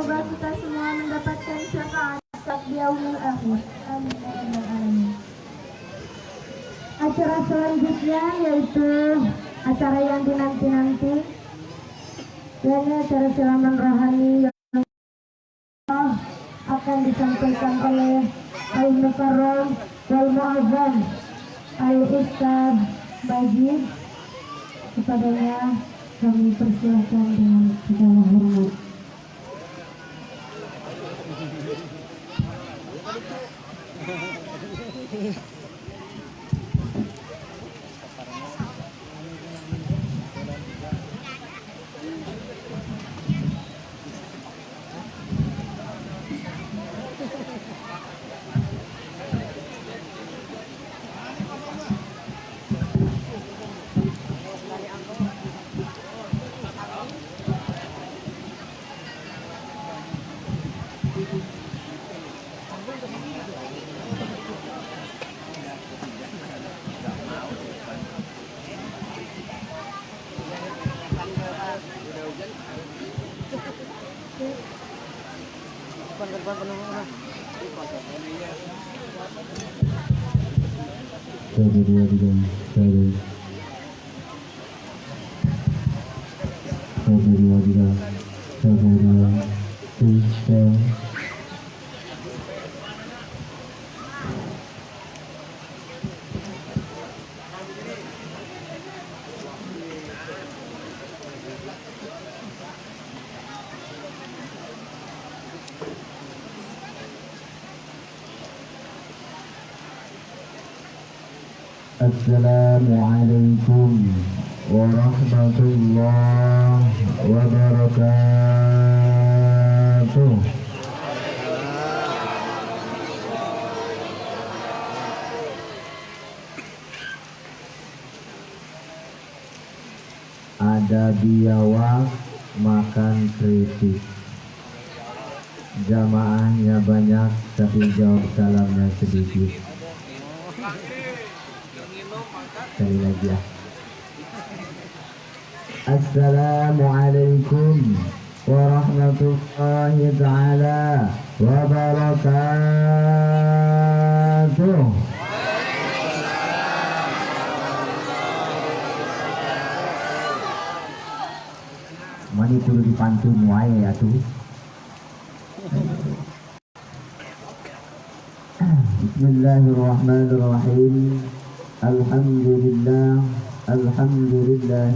semoga kita semua mendapatkan syafaat di yaumil akhir. Amin ya rabbal alamin. Acara selanjutnya yaitu acara yang dinanti-nanti, yakni acara siraman rohani yang akan disampaikan oleh Al-Mukarram wal Mu'azzam Al-Ustaz Majid. Kepadanya kami persilahkan dengan segala hormat. Assalamualaikum warahmatullahi wabarakatuh. Ada biawak makan keripik. Jamaahnya banyak tapi jawab salamnya sedikit. Sekali lagi ya. Assalamualaikum warahmatullahi ta'ala wabarakatuh. Mani perlu dipantun wae atuh. Bismillahirrahmanirrahim. Alhamdulillah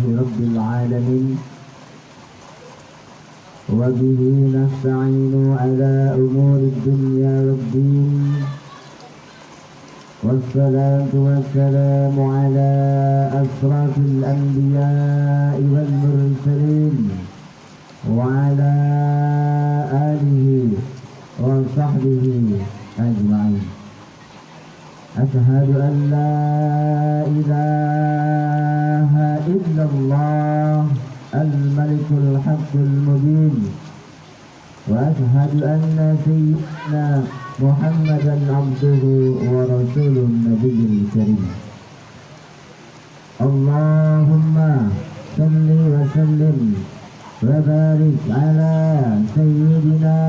Rabbil alamin. Wa bihi nasta'inu ala umuri dunya waddin. Wassalatu wassalamu ala asrafil anbiya'i wal mursalin wa ala alihi wa sahbihi ajma'in. Asyhadu an la ilaha illallah al-malikul haqqul mubin wa asyhadu anna sayyidina Muhammadan abduhu wa rasulun nabiyyil karim. Allahumma salli wa sallim wa barik ala sayyidina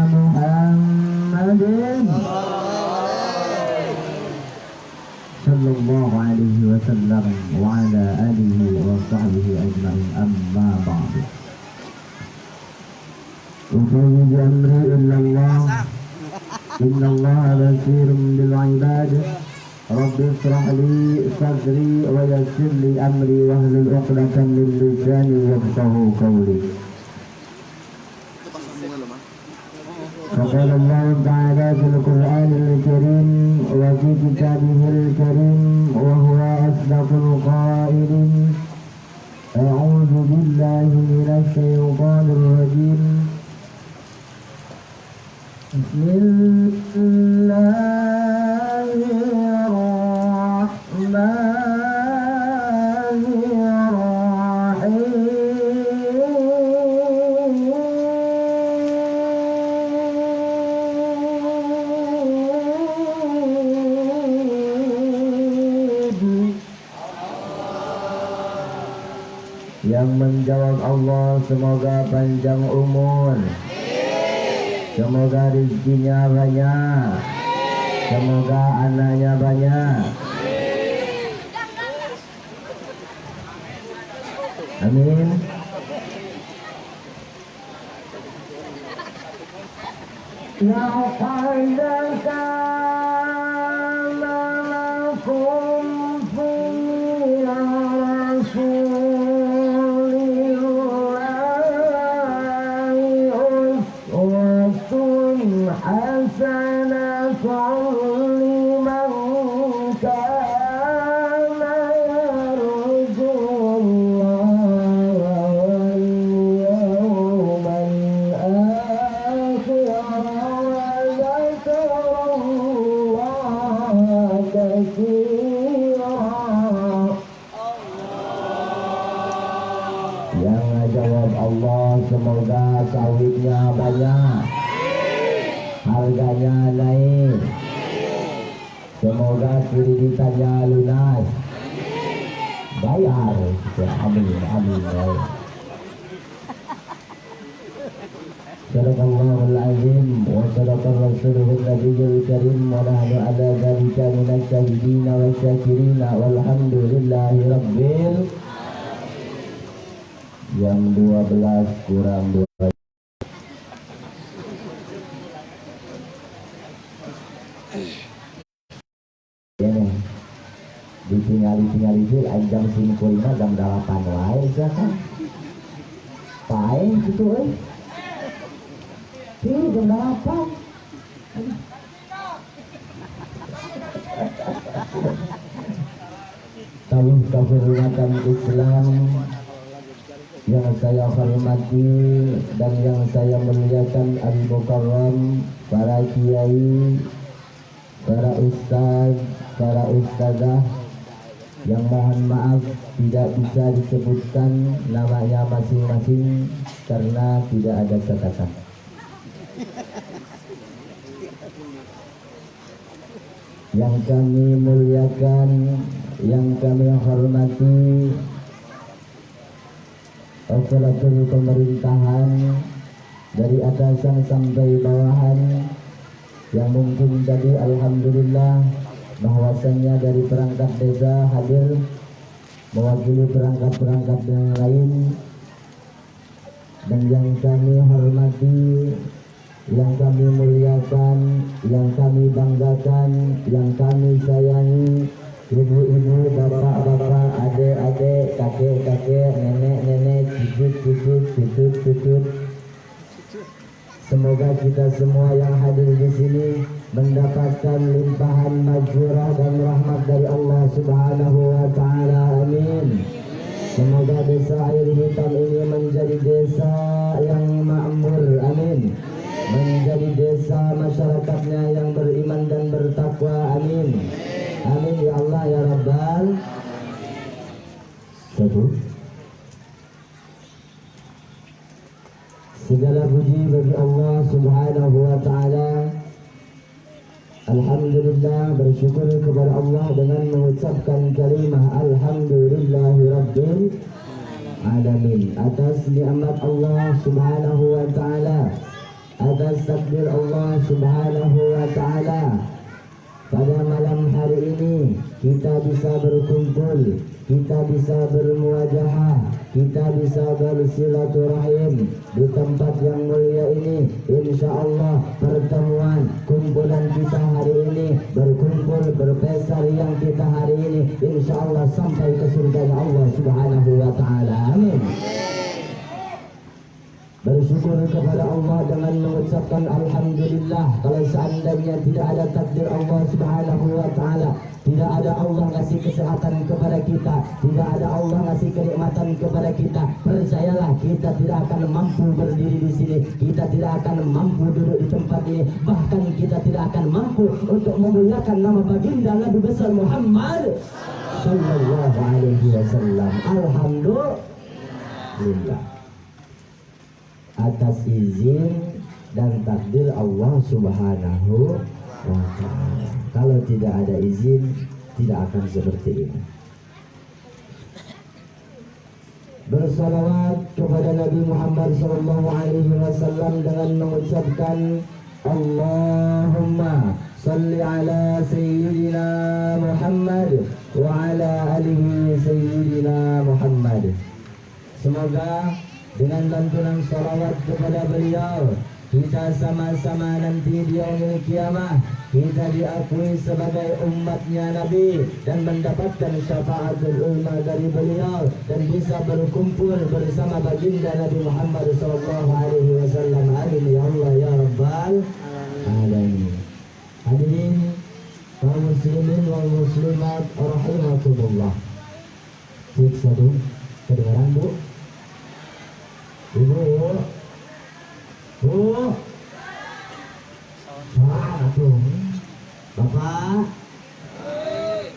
Muhammadin sallallahu alaihi wasallam wa ala alihi wa sahbihi ajma'in, amma ba'du. Ufawwidu amri illallah, innallaha basirun bil ibad. Rabbi ishrah li sadri wa yassir li amri wahlul 'uqdatam min lisani yafqahu qawli. فقال الله تعالى في القرآن الكريم وفي كتابه الكريم وهو أصدق القائلين: أعوذ بالله من الشيطان الرجيم. بسم الله الرحمن Ya Yang menjawab Allah semoga panjang umur, semoga rezekinya banyak, semoga anaknya banyak. Amin. لقد كان لكم في رسول الله أسوة حسنة لمن كان يرجو الله واليوم الآخر وذكر الله كثيرا. Yang jawab Allah semoga sawitnya banyak, harganya naik, semoga kreditannya lunas, bayar. Amin, amin. Sadaqallahul azim wa sadaqa rasulul nabiyul karim wa nahnu ala dzalika minasy syahidin wa syakirin walhamdulillahi rabbil. Jam 12 kurang 2. Ini ditinggali itu jam 5 jam 8 wae kan. Pae gitu euy. Jam 8. Kehormatan Islam yang saya hormati dan yang saya muliakan, al-mukarram, para kiai, para ustaz, para ustazah, yang mohon maaf tidak bisa disebutkan namanya masing-masing karena tidak ada catatan. Yang kami muliakan, yang kami hormati, operator pemerintahan dari atasan sampai bawahan, yang mungkin tadi alhamdulillah bahwasannya dari perangkat desa hadir mewakili perangkat-perangkat yang lain, dan yang kami hormati, yang kami muliakan, yang kami banggakan, yang kami sayangi, ibu-ibu, bapak-bapak, adik-adik, kakek-kakek, nenek-nenek, cucu-cucu. Semoga kita semua yang hadir di sini mendapatkan limpahan maghfirah dan rahmat dari Allah Subhanahu wa taala. Amin. Semoga desa Air Hitam ini menjadi desa yang makmur. Amin. Menjadi desa masyarakatnya yang beriman dan bertakwa. Amin. Amin ya Allah ya Rabbal. Segala puji bagi Allah Subhanahu wa taala. Alhamdulillah, bersyukur kepada Allah dengan mengucapkan kalimah alhamdulillahirabbil alamin atas nikmat Allah Subhanahu wa taala, atas takdir Allah Subhanahu wa taala. Pada malam hari ini kita bisa berkumpul, kita bisa bermuwajahah, kita bisa bersilaturahim di tempat yang mulia ini. Insya Allah pertemuan kumpulan kita hari ini, berkumpul berpesta yang kita hari ini, insya Allah sampai ke surga Allah Subhanahu wa taala. Amin. Bersyukur kepada Allah dengan mengucapkan alhamdulillah. Kalau seandainya tidak ada takdir Allah Subhanahu wa taala, tidak ada Allah ngasih kesehatan kepada kita, tidak ada Allah ngasih kenikmatan kepada kita, percayalah kita tidak akan mampu berdiri di sini, kita tidak akan mampu duduk di tempat ini, bahkan kita tidak akan mampu untuk memuliakan nama baginda Nabi besar Muhammad sallallahu alaihi wasallam. Alhamdulillah atas izin dan takdir Allah Subhanahu wa ta'ala. Kalau tidak ada izin, tidak akan seperti ini. bersalawat kepada Nabi Muhammad SAW dengan mengucapkan Allahumma salli ala Sayyidina Muhammad wa ala alihi Sayyidina Muhammad. Semoga dengan lantunan salawat kepada beliau, kita sama-sama nanti di yaumil kiamah kita diakui sebagai umatnya Nabi dan mendapatkan syafaatul ulama dari beliau dan bisa berkumpul bersama baginda Nabi Muhammad SAW. Amin ya Allah ya Rabbal alamin. Hadirin kaum muslimin wal muslimat rahimakumullah. Cek satu, kedengaran Bu? Ibu, Bu, tuh, Bapak,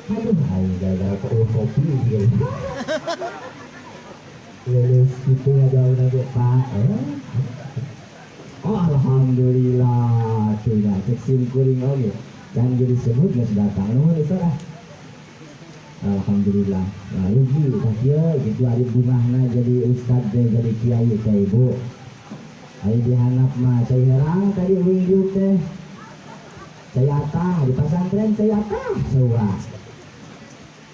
aduh, ayo gara-gara kopi gitu. Lulus gitu ada Pak. Oh, alhamdulillah, sudah kecil kuring oke. Dan jadi sebut nggak datang, nomor salah. Alhamdulillah. Nah, rugi, gitu hari bungahna jadi ustadz jadi kiai teh ibu. Hari dihanap mah saya herang tadi winjuk teh. Saya atah di pesantren saya atah semua.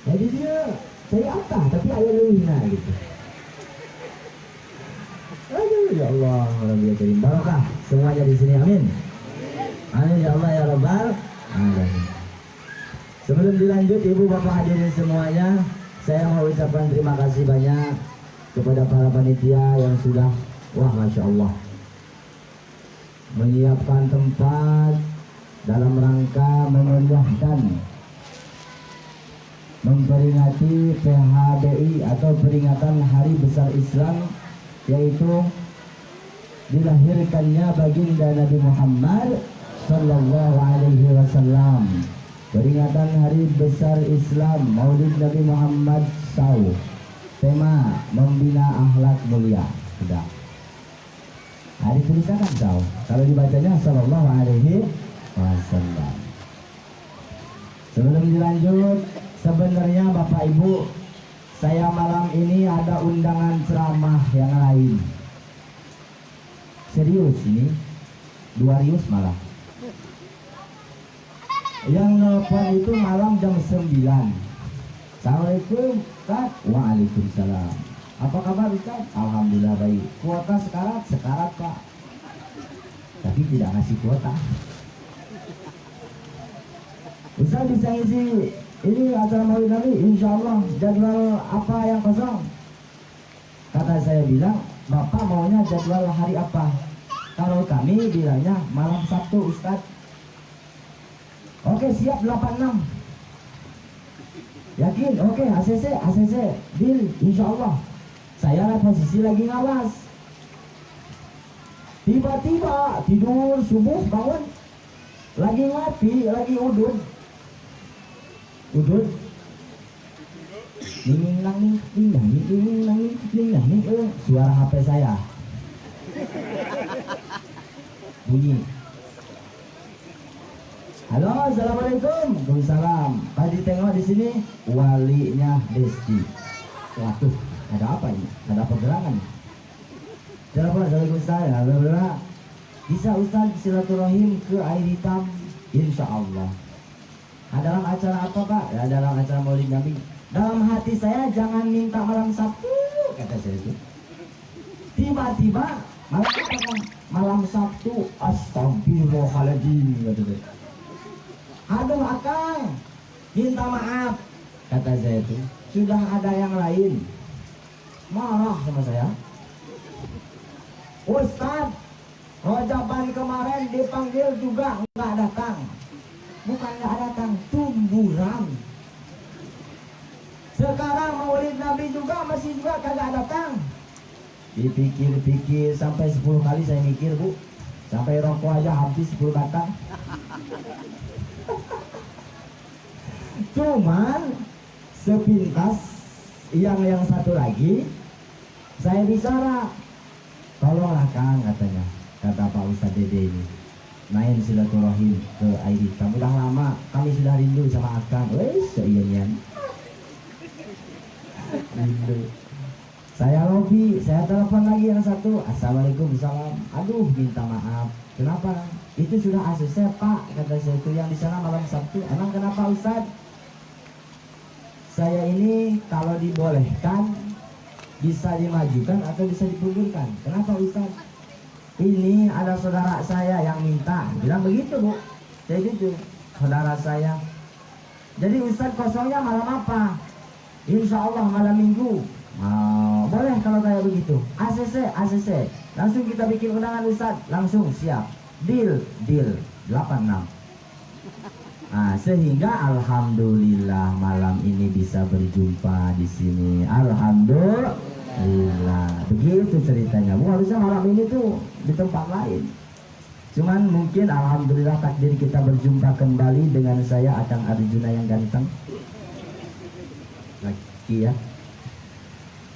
Jadi dia saya atah tapi ayah luina gitu. Aduh ya Allah, Rabbil Karim barokah semuanya di sini amin. Amin ya Allah ya Rabbal alamin. Sebelum dilanjut Ibu Bapak hadirin semuanya, saya mau ucapkan terima kasih banyak kepada para panitia yang sudah Masya Allah menyiapkan tempat dalam rangka memeriahkan memperingati PHBI atau peringatan Hari Besar Islam, yaitu dilahirkannya baginda Nabi Muhammad Sallallahu Alaihi Wasallam. Peringatan Hari Besar Islam Maulid Nabi Muhammad SAW. Tema membina akhlak mulia. Sudah. Hari tulisan kan SAW. Kalau dibacanya Sallallahu Alaihi Wasallam. Sebelum dilanjut, sebenarnya Bapak Ibu, saya malam ini ada undangan ceramah yang lain. Serius ini, 2 malah. Yang nelfon itu malam jam 9. Assalamualaikum Ustaz. Waalaikumsalam. Apa kabar Ustaz? Alhamdulillah baik. Kuota sekarat Pak. Tapi tidak ngasih kuota. Ustaz bisa ngisi ini acara Maulid Nabi, insya Allah. Jadwal apa yang kosong? Kata saya bilang, Bapak maunya jadwal hari apa? Kalau kami bilangnya malam Sabtu Ustaz. Oke siap 86. Yakin? Oke ACC deal insya Allah. Saya posisi lagi ngawas. Tiba-tiba tidur subuh bangun, lagi ngopi, lagi udut. Suara HP saya bunyi. Halo, assalamualaikum. Waalaikumsalam. Tadi tengok di sini walinya Desti. Waduh, ada apa ini? Ada apa gerangan? Telepon saya. Alhamdulillah. Bisa Ustaz silaturahim ke Air Hitam? Insya Allah. Dalam acara apa Pak? Ya, dalam acara Maulid Nabi. Dalam hati saya jangan minta malam Sabtu, kata saya itu. Tiba-tiba malam Sabtu, astagfirullahaladzim, kata saya. Aduh Akang, minta maaf, kata saya itu. Sudah ada yang lain. Marah sama saya. Ustaz, Rojaban kemarin dipanggil juga nggak datang. Bukan nggak datang, tumburan. Sekarang Maulid Nabi juga masih juga kagak datang. Dipikir-pikir sampai 10 kali saya mikir Bu. Sampai rokok aja habis 10 batang. Cuman sepintas yang satu lagi saya bicara, tolonglah Kang katanya, kata Pak Ustadz Dede ini, main silaturahim ke Air Hitam. Udah lama kami sudah rindu sama Akang. Wes, seiyan rindu. Saya Robi, saya telepon lagi yang satu. Assalamualaikum, salam. Aduh, minta maaf. Kenapa? Itu sudah ACC Pak, kata saya itu yang di sana malam Sabtu. Emang kenapa Ustaz? Saya ini kalau dibolehkan bisa dimajukan atau bisa dipundurkan. Kenapa Ustaz? Ini ada saudara saya yang minta. Bilang begitu Bu. Saya gitu, saudara saya. Jadi Ustaz kosongnya malam apa? Insya Allah malam Minggu. Boleh kalau kayak begitu. ACC. Langsung kita bikin undangan Ustaz. Langsung siap. Deal 86. Sehingga alhamdulillah malam ini bisa berjumpa di sini. Alhamdulillah. Begitu ceritanya. Bu, harusnya malam ini tuh di tempat lain. Cuman mungkin alhamdulillah takdir kita berjumpa kembali dengan saya Akang Arjuna yang ganteng. Lagi ya.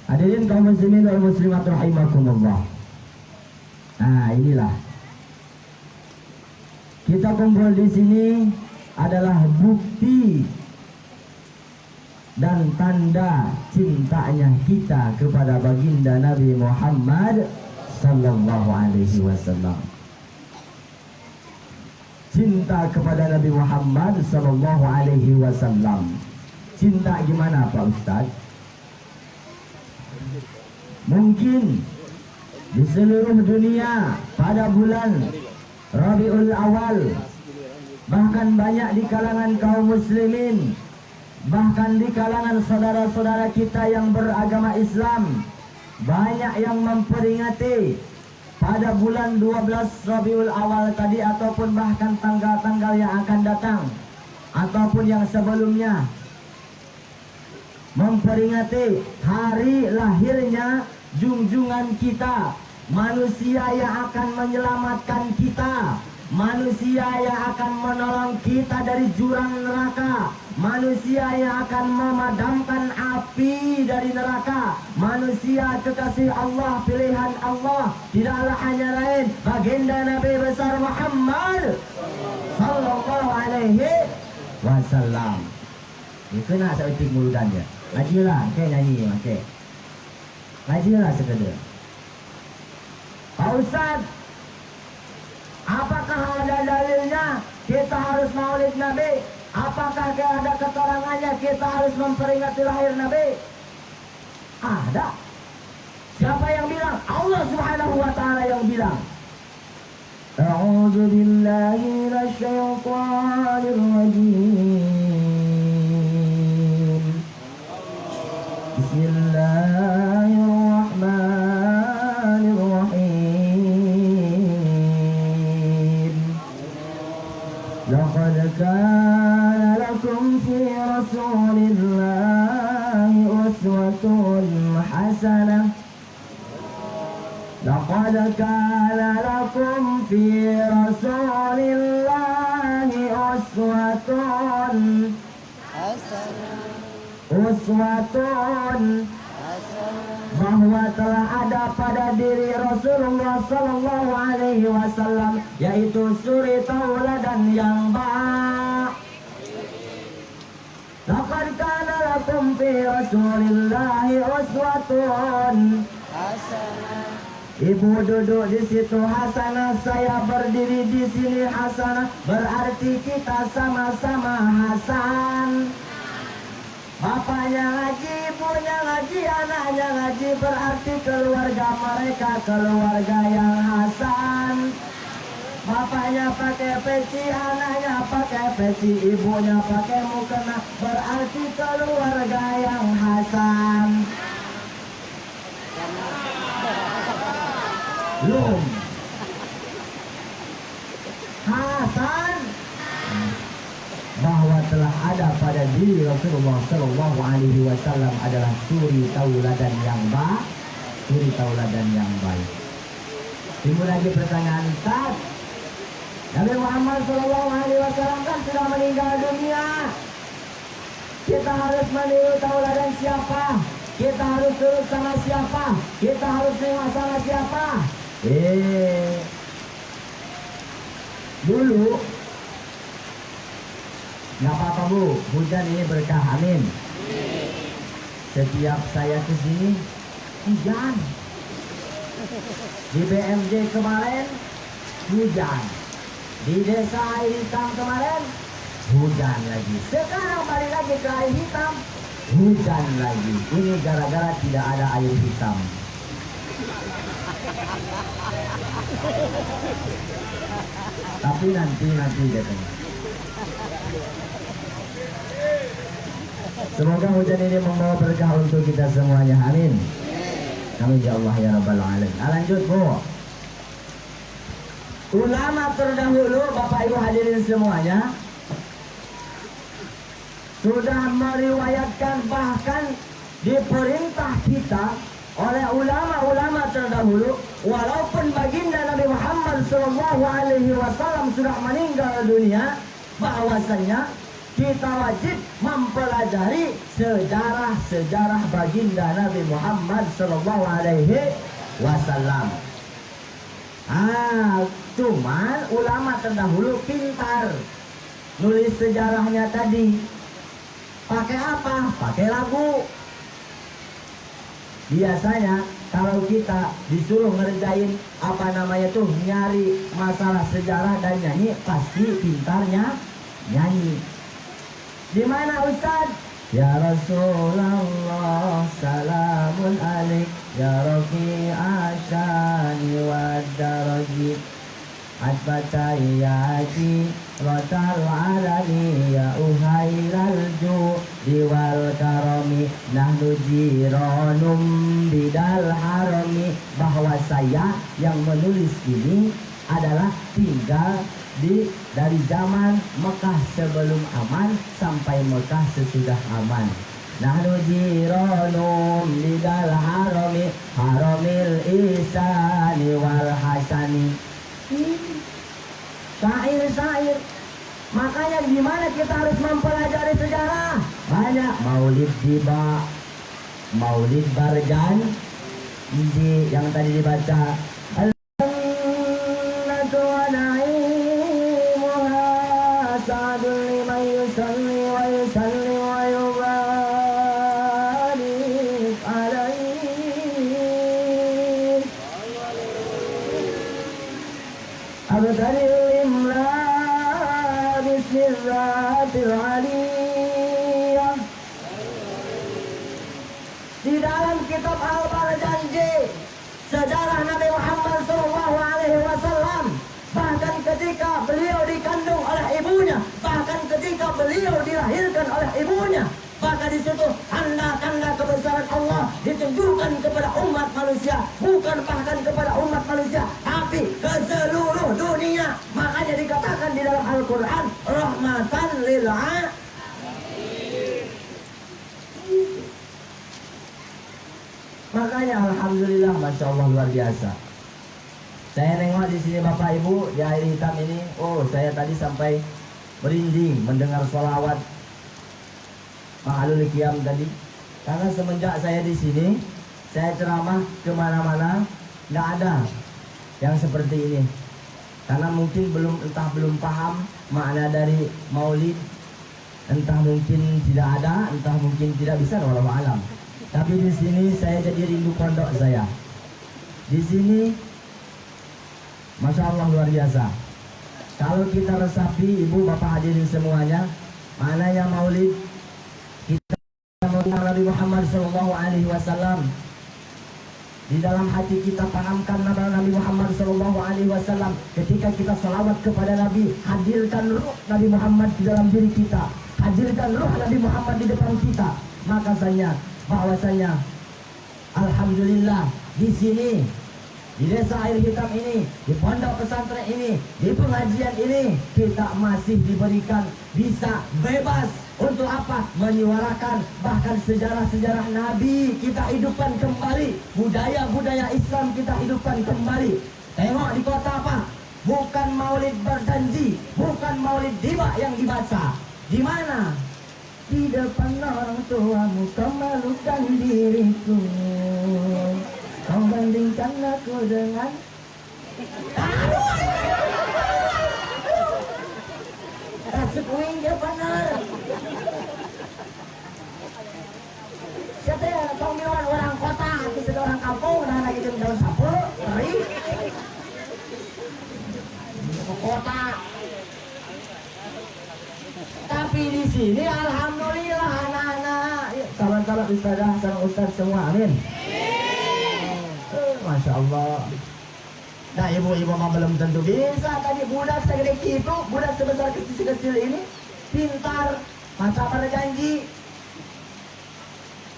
Hadirin kaum muslimin wal muslimat rahimakumullah. Inilah. Kita kumpul di sini adalah bukti dan tanda cintanya kita kepada baginda Nabi Muhammad sallallahu alaihi wasallam. Cinta kepada Nabi Muhammad sallallahu alaihi wasallam. Cinta gimana Pak Ustaz? Mungkin di seluruh dunia pada bulan Rabiul Awal, bahkan banyak di kalangan kaum muslimin, bahkan di kalangan saudara-saudara kita yang beragama Islam, banyak yang memperingati pada bulan 12 Rabiul Awal tadi, ataupun bahkan tanggal-tanggal yang akan datang ataupun yang sebelumnya, memperingati hari lahirnya junjungan kita, manusia yang akan menyelamatkan kita, manusia yang akan menolong kita dari jurang neraka, manusia yang akan memadamkan api dari neraka, manusia kekasih Allah, pilihan Allah, tidaklah hanya lain baginda Nabi besar Muhammad sallallahu alaihi wasallam. Itu nak saya utik muludan dia. Ngajilah, nyanyi, ngajilah sekadar. Pak Ustaz, apakah ada dalilnya kita harus maulid Nabi? Apakah ada keterangannya kita harus memperingati lahir Nabi? Ada. Siapa yang bilang? Allah Subhanahu wa ta'ala yang bilang. A'udzu billahi minasyaitonir rajim. Bismillahirrahmanirrahim. Laqad kana lakum fi rasulillahi uswatun hasanah. Laqad kana lakum fi rasulillahi uswatun bahwa telah ada pada diri Rasulullah sallallahu alaihi wasallam, yaitu suri tauladan yang baik. Laqad kana lakum fi rasulillahi uswatun hasanah. Ibu duduk di situ hasanah, saya berdiri di sini hasanah, berarti kita sama-sama hasan. Bapaknya ngaji, ibunya ngaji, anaknya ngaji, berarti keluarga mereka keluarga yang hasan. Bapaknya pakai peci, anaknya pakai peci, ibunya pakai mukena, berarti keluarga yang hasan. Belum hasan bahwa telah ada pada diri Rasulullah Sallallahu Alaihi Wasallam adalah suri tauladan yang baik, suri tauladan yang baik. Timbul lagi pertanyaan, Ustaz, Nabi Muhammad Sallallahu Alaihi Wasallam kan sudah meninggal dunia. Kita harus meniru tauladan siapa? Kita harus turut sama siapa? Kita harus nengok sama siapa? Dulu nggak apa-apa Bu, hujan ini berkah, amin. Setiap saya ke sini hujan. Di BMJ kemarin hujan. Di desa air hitam kemarin hujan lagi. Sekarang balik lagi ke air hitam, hujan lagi. Ini gara-gara tidak ada air hitam. Tapi nanti katanya. Semoga hujan ini membawa berkah untuk kita semuanya. Amin. Amin ya Allah ya Rabbal Alamin. Lanjut Bu. Ulama terdahulu, Bapak Ibu hadirin semuanya, sudah meriwayatkan, bahkan diperintah kita oleh ulama-ulama terdahulu, walaupun baginda Nabi Muhammad SAW sudah meninggal dunia, bahwasanya kita wajib mempelajari sejarah baginda Nabi Muhammad SAW. Cuman ulama terdahulu pintar nulis sejarahnya tadi. Pakai apa? Pakai lagu. Biasanya kalau kita disuruh ngerjain nyari masalah sejarah dan nyanyi, pasti pintarnya nyanyi. Di mana Ustaz? Ya Rasulullah salamun alaik ya Rafi asyani wa daraji Asbatayati rotal alani ya uhailal judi wal karami nahnu jiranum bidal harami. Bahwa saya yang menulis ini adalah tinggal dari zaman Mekah sebelum aman sampai Mekah sesudah aman. Nahnu jiranum bidal harami haramil isani wal hasani. Syair. Makanya gimana kita harus mempelajari sejarah? Banyak Maulid Diba, Maulid Barjan, yang tadi dibaca. Di dalam kitab Al-Barjanji, sejarah Nabi Muhammad SAW, bahkan ketika beliau dikandung oleh ibunya, bahkan ketika beliau dilahirkan oleh ibunya, bahkan di situ tanda-tanda kebesaran Allah ditunjukkan kepada umat manusia, bukan bahkan kepada umat manusia, tapi ke seluruh dunia. Makanya dikatakan di dalam Al-Quran, rahmatan lil alamin. Makanya alhamdulillah, masya Allah, luar biasa. Saya nengok di sini Bapak Ibu di air hitam ini, saya tadi sampai merinding mendengar sholawat Ma'alul Qiyam tadi. Karena semenjak saya di sini, saya ceramah kemana-mana, nggak ada yang seperti ini. Karena mungkin belum paham makna dari Maulid, entah mungkin tidak ada, entah mungkin tidak bisa, wallahu alam. Tapi di sini saya jadi rindu pondok saya. Di sini, masya Allah, luar biasa. Kalau kita resapi, ibu bapak hadirin semuanya, maknanya Maulid, kita mengenal Nabi Muhammad SAW. Di dalam hati kita tanamkan nama Nabi Muhammad SAW. Ketika kita salawat kepada Nabi, hadirkan ruh Nabi Muhammad di dalam diri kita, hadirkan ruh Nabi Muhammad di depan kita. Makanya bahwasanya alhamdulillah di sini, di desa air hitam ini, di pondok pesantren ini, di pengajian ini, kita masih diberikan bisa bebas untuk apa? Menyuarakan bahkan sejarah-sejarah Nabi kita hidupkan kembali, budaya-budaya Islam kita hidupkan kembali. Tengok di kota apa? Bukan Maulid Berjanji, bukan Maulid Diba yang dibaca. Di mana? Di depan orang tuamu kau malukan diriku, kau bandingkan aku dengan Rasikuin dia benar. Siapa ya kau minuman orang kota, tidak orang sini alhamdulillah anak-anak. Sahabat-sahabat ustazah sama ustaz semua, amin. Masya Allah. Nah ibu-ibu mah belum tentu bisa. Tadi budak segede itu, budak sebesar kecil-kecil ini pintar, masa pada janji.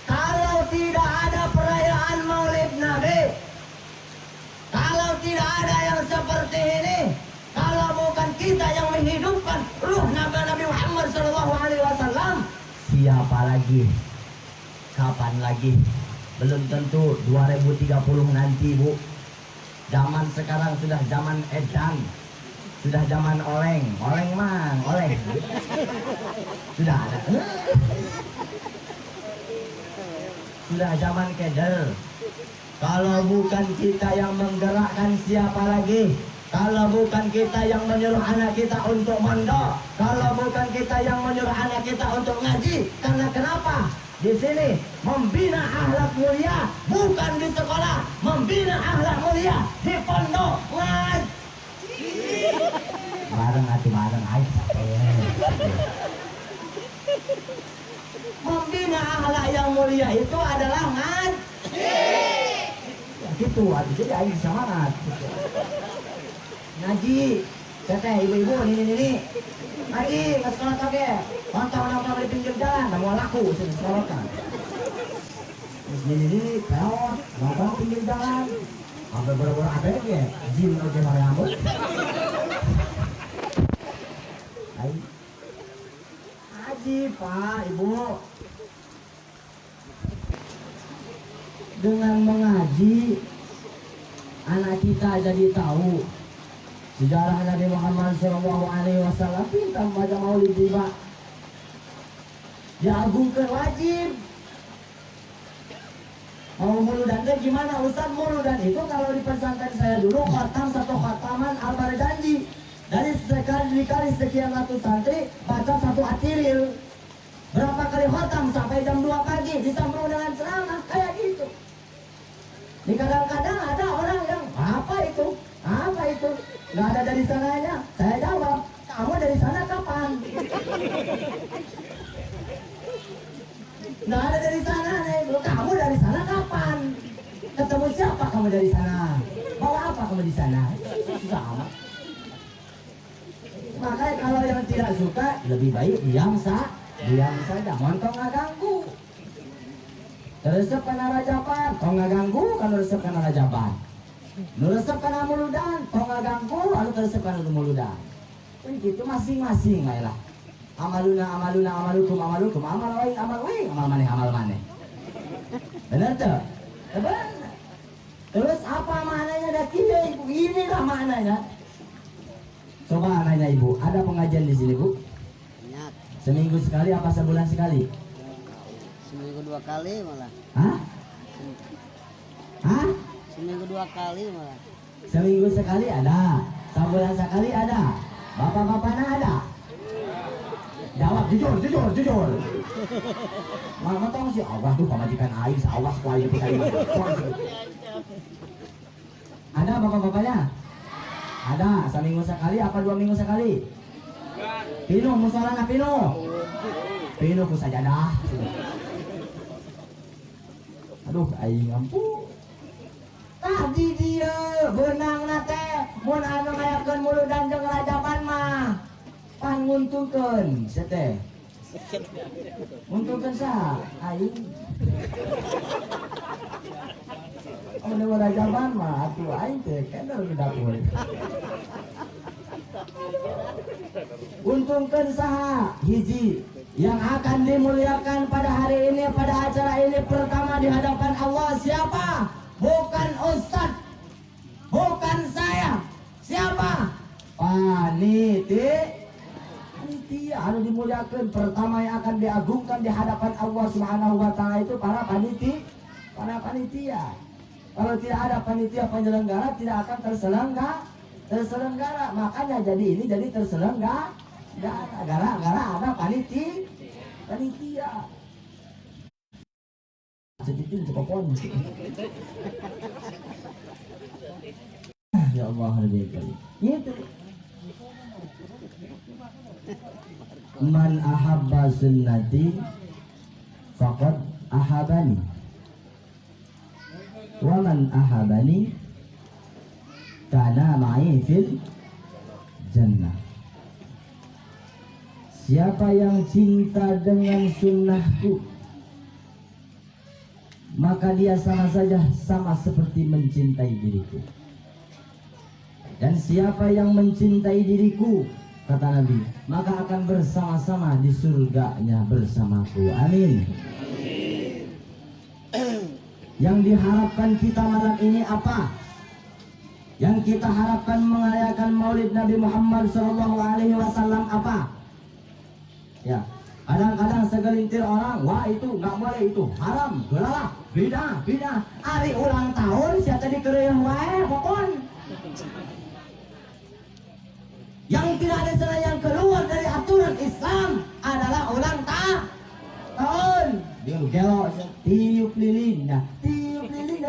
Kalau tidak ada perayaan Maulid Nabi, kalau tidak ada yang seperti ini, kalau bukan kita yang menghidupkan ruh Nabi Muhammad SAW, siapa lagi? Kapan lagi? Belum tentu 2030 nanti, Bu. Zaman sekarang sudah zaman edan, sudah zaman oleng mang, oleng. Sudah ada. Sudah zaman keder. Kalau bukan kita yang menggerakkan, siapa lagi? Kalau bukan kita yang menyuruh anak kita untuk mondok, kalau bukan kita yang menyuruh anak kita untuk ngaji. Karena kenapa? Di sini membina akhlak mulia bukan di sekolah, membina akhlak mulia di pondok ngaji. Bareng aja. Membina akhlak yang mulia itu adalah ngaji. Ya gitu, jadi aing semangat. Ngaji, teteh ibu-ibu ini. Ngaji ke sekolah kage. Nonton di pinggir jalan, mau laku sini sekolah kan. Terus ini peon, nonton pinggir jalan. Sampai bener-bener apa ya? Jin aja mari ambut. Ngaji Pak, Ibu. Dengan mengaji, anak kita jadi tahu sejarah Nabi Muhammad SAW. Pintar baca maulid juga, diagungkan wajib. Mau muludan teh gimana Ustaz? Muludan itu kalau di pesantren saya dulu khatam satu khataman albar janji. Dari sekali sekian ratus santri baca satu atiril. Berapa kali khatam sampai jam 2 pagi disambung dengan ceramah kayak gitu. Di kadang-kadang ada orang yang apa itu? Nggak ada dari sananya. Saya jawab, kamu dari sana kapan? Nggak ada dari sana nih. Kamu dari sana kapan? Ketemu siapa kamu dari sana? Bawa apa kamu di sana? Susah amat. Makanya kalau yang tidak suka lebih baik diam saja. Montong nggak ganggu. Teresep karena rajaban, kau nggak ganggu kalau resep karena rajaban. Nuresep karena muludan, kau nggak ganggu lalu teresep karena muludan. Begitu masing-masing lah. Amaluna amalukum amal maneh. Benar tuh? Benar. Terus apa maknanya dah kira? Inilah maknanya. Coba nanya Ibu, ada pengajian di sini Bu? Banyak. Seminggu sekali apa sebulan sekali? Seminggu 2 kali malah. Hah? Seminggu 2 kali malah. Seminggu sekali ada, sebulan sekali ada. Bapak-bapaknya ada? Jawab jujur. Mama tahu sih Allah tuh pemajikan aing, awas ku aing pisan. Ada bapak-bapaknya? Ada, seminggu sekali apa 2 minggu sekali? Pino, musolana Pino ku sajadah. Aduh, aing ampun. Tadi dia benang nate, mun anu ngayakeun muludan jeung rajaban mah pan nguntungkeun, seteh. Nguntungkeun sa? Aing. Mun rajaban mah atuh aing teh kendor di dapur. Untungkeun saha? Hiji yang akan dimuliakan pada hari ini, pada acara ini pertama di hadapan Allah siapa? Bukan Ustadz, bukan saya. Siapa? Panitia anu dimuliakan pertama yang akan diagungkan di hadapan Allah Subhanahu wa taala itu para panitia. Kalau tidak ada panitia penyelenggara tidak akan terselenggara. Makanya jadi terselenggara gara-gara ada panitia. Seditin cekopon. Ya Allah lebih kali. Itu. Man ahabba sunnati faqad ahabani wa man ahabani kana ma'i fil jannah. Siapa yang cinta dengan sunnahku, maka dia sama saja sama seperti mencintai diriku. Dan siapa yang mencintai diriku, kata Nabi, maka akan bersama-sama di surganya bersamaku. Amin. Yang diharapkan kita malam ini apa? Yang kita harapkan merayakan Maulid Nabi Muhammad SAW apa? Ya, kadang-kadang segelintir orang, wah itu nggak boleh, itu haram, gelap, beda. Hari ulang tahun siapa tadi kereuh wae pokon. Yang tidak ada salah yang keluar dari aturan Islam adalah ulang tahun. Dia gelo tiup lilin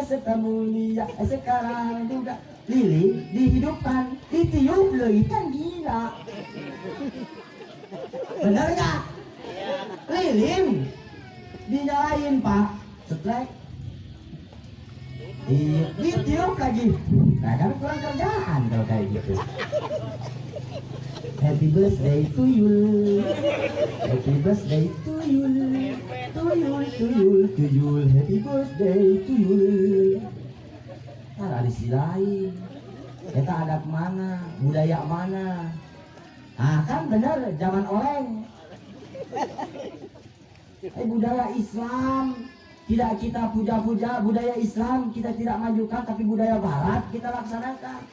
serta mulia. Sekarang juga lilin dihidupkan, ditiup lagi, kan gila. Bener gak? Lilin dinyalain pak, setrek ditiup lagi. Nah kan kurang kerjaan kalau kayak gitu. Happy birthday to you, happy birthday to you, happy birthday to you. Ada lain, kita adat mana, budaya mana? Ah kan bener, zaman oleng. Budaya Islam tidak kita puja-puja, budaya Islam kita tidak majukan, tapi budaya Barat kita laksanakan.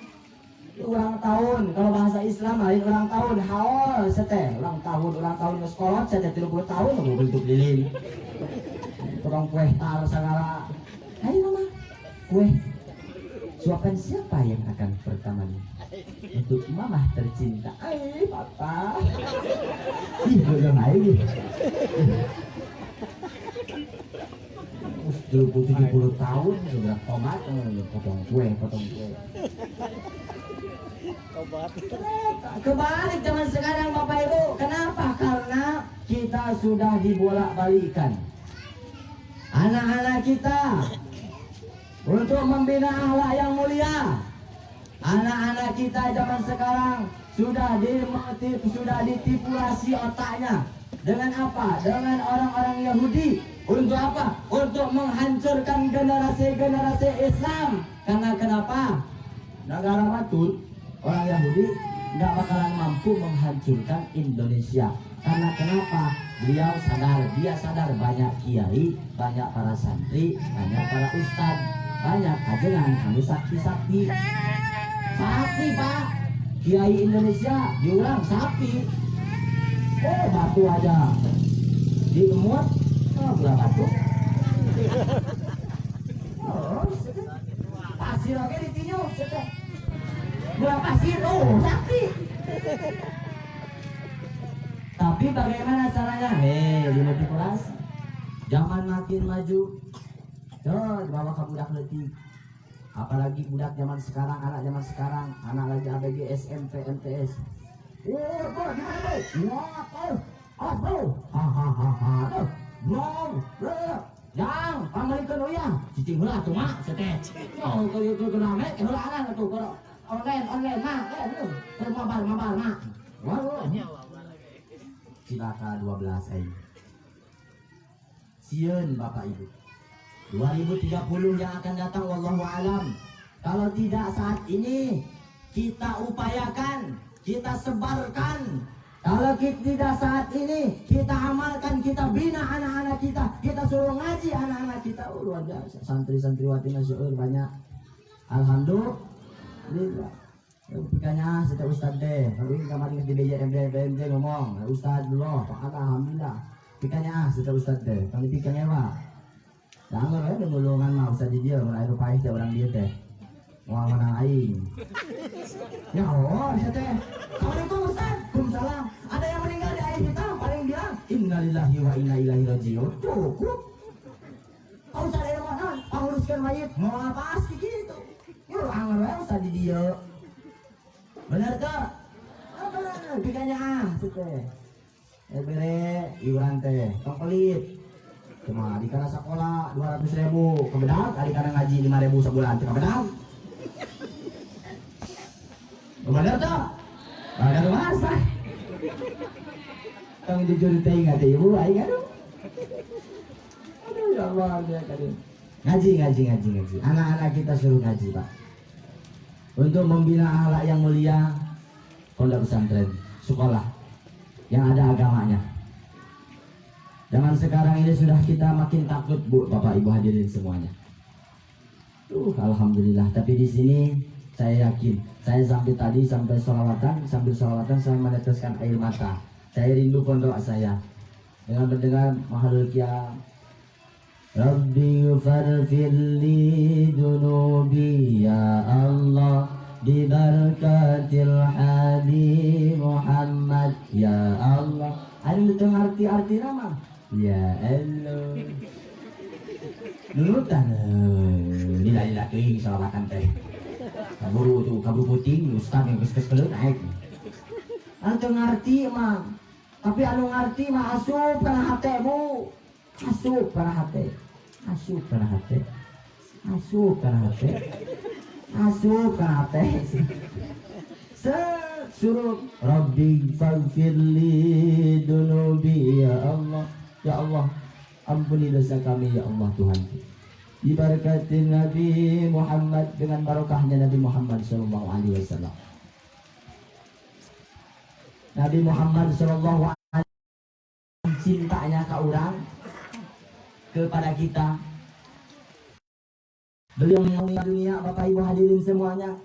Ulang tahun, kalau bahasa Islam lain ulang tahun, haul seteh, ulang tahun ke sekolah, seteh 30 tahun, bentuk lilin, tukang kue tar segala. Ayo mama, kue. Suapan siapa yang akan pertama nih? Untuk mama tercinta. Ayo papa. Ih, belum lagi. 70 tahun sudah tomat, potong kue. Kebalik zaman sekarang Bapak Ibu. Kenapa? Karena kita sudah dibolak-balikan anak-anak kita untuk membina akhlak yang mulia. Anak-anak kita zaman sekarang sudah ditipulasi otaknya dengan apa? Dengan orang-orang Yahudi. Untuk apa? Untuk menghancurkan generasi Islam. Karena kenapa? Negara Batul, orang Yahudi nggak bakalan mampu menghancurkan Indonesia. Karena kenapa? Dia sadar banyak kiai, banyak para santri, banyak para ustad, banyak ajengan kami sakti-sakti. Sapi pak, kiai Indonesia diulang sapi. Oh batu aja diemut, belah batu. Oh, pasir oke ditinyu, belah pasir, oh sapi. Tapi bagaimana caranya? Dimanipulasi. Zaman makin maju, dibawa ke budak letik. Apalagi budak zaman sekarang, anak lagi ABG, SMP, MTS. Yang pamalikan uyang, cicing heula tuh mak, seteh. Oh, kalau rame, heula anak tuh kalau online mak, mabar mak. Wah, Cilaka 12 aja. Sieun Bapak Ibu. 2030 yang akan datang wallahu alam. Kalau tidak saat ini kita upayakan, kita sebarkan. Kalau tidak saat ini kita amalkan, kita bina anak-anak kita suruh ngaji anak-anak kita. Oh, luar biasa. Santri-santriwati masyaallah banyak. Alhamdulillah. Pikirnya setiap ustad deh. Kalau ini kemarin di BMJ ngomong, ustad dulu, alhamdulillah. Pikirnya setiap ustad deh. Kami pikirnya apa? Jangan ya, demulungan mah usah di dia, mulai rupanya dia orang dia teh. Wah menang aing. Ya Allah, saya teh. Assalamualaikum Ustaz. Waalaikumsalam. Ada yang meninggal di air kita, paling bilang innalillahi wa inna ilaihi rajiun. Cukup. Kau usah ada yang mana? Penguruskan mayit. Mau apa sih gitu? Yuk, anggar usah di dia. Benar tak? Benar. Pikanya teh. Bere iuran teh, tong pelit. Cuma di kana sekolah 200.000, kebedak, di kana ngaji 5.000 sebulan, kebedak. Bener tuh? Ada masa. Tong jujur teh ingat ibu, aing aduh. Aduh ya Allah dia kadin. Ngaji. Anak-anak kita suruh ngaji, Pak. Untuk membina akhlak yang mulia, pondok pesantren, sekolah yang ada agamanya. Zaman sekarang ini sudah kita makin takut, Bu, Bapak Ibu hadirin semuanya. Alhamdulillah. Tapi di sini saya yakin, saya sampai sholawatan saya meneteskan air mata. Saya rindu pondok saya dengan mendengar mahalul qiyam. Rabbi farfirli dunubi ya Allah bi barakatil Habib Muhammad ya Allah. Ada teu arti nama ya Allah. Nurutan lila teuing salawatan teh. Kaburu puting ustaz yang geus keuleuh naik. Anu teu ngarti mah. Tapi anu ngarti mah asup kana hate, Bu. Asup kana hate. Suruh Rabbi faghfirli dunubi ya Allah. Ya Allah, ampuni dosa kami ya Allah Tuhan. Diberkatin Nabi Muhammad, dengan barokahnya Nabi Muhammad sallallahu alaihi wasallam. Nabi Muhammad sallallahu alaihi wasallam cintanya ke orang, kepada kita. Beliau mengenai dunia, Bapak Ibu hadirin semuanya.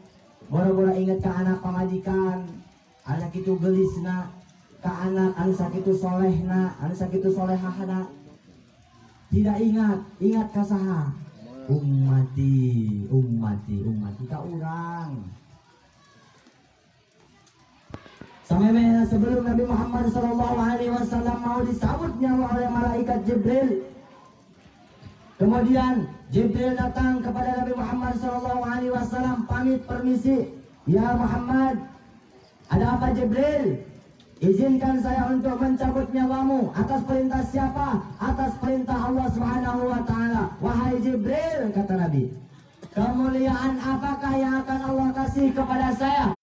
Bora-bora ingat ke anak pamajikan, anak itu gelisna, ke anak anu sakitu solehna, anu sakitu solehahna. Tidak ingat ka saha? Ummati ka urang. Sampai sebelum Nabi Muhammad SAW mau disambut nyawa oleh malaikat Jibril. Kemudian Jibril datang kepada Nabi Muhammad SAW, pamit permisi. Ya Muhammad, ada apa Jibril? Izinkan saya untuk mencabut nyawamu. Atas perintah siapa? Atas perintah Allah Subhanahu wa Ta'ala. Wahai Jibril, kata Nabi, kemuliaan apakah yang akan Allah kasih kepada saya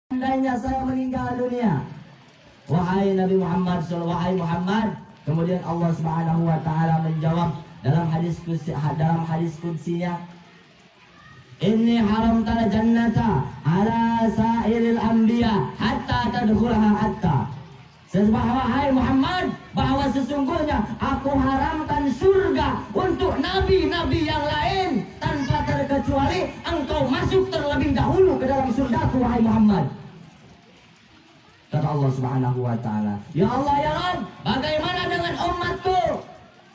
seandainya saya meninggal dunia? Wahai Nabi Muhammad SAW, wahai Muhammad. Kemudian Allah Subhanahu wa Ta'ala menjawab dalam hadis qudsinya, inni haramtal jannata ala sairil anbiya hatta tadkhulaha hatta. Wahai Muhammad, bahwa sesungguhnya aku haramkan surga untuk nabi-nabi yang lain tanpa terkecuali engkau masuk terlebih dahulu ke dalam surgaku, wahai Muhammad. Kata Allah Subhanahu wa Ta'ala, ya Allah ya Rabb, bagaimana dengan umatku?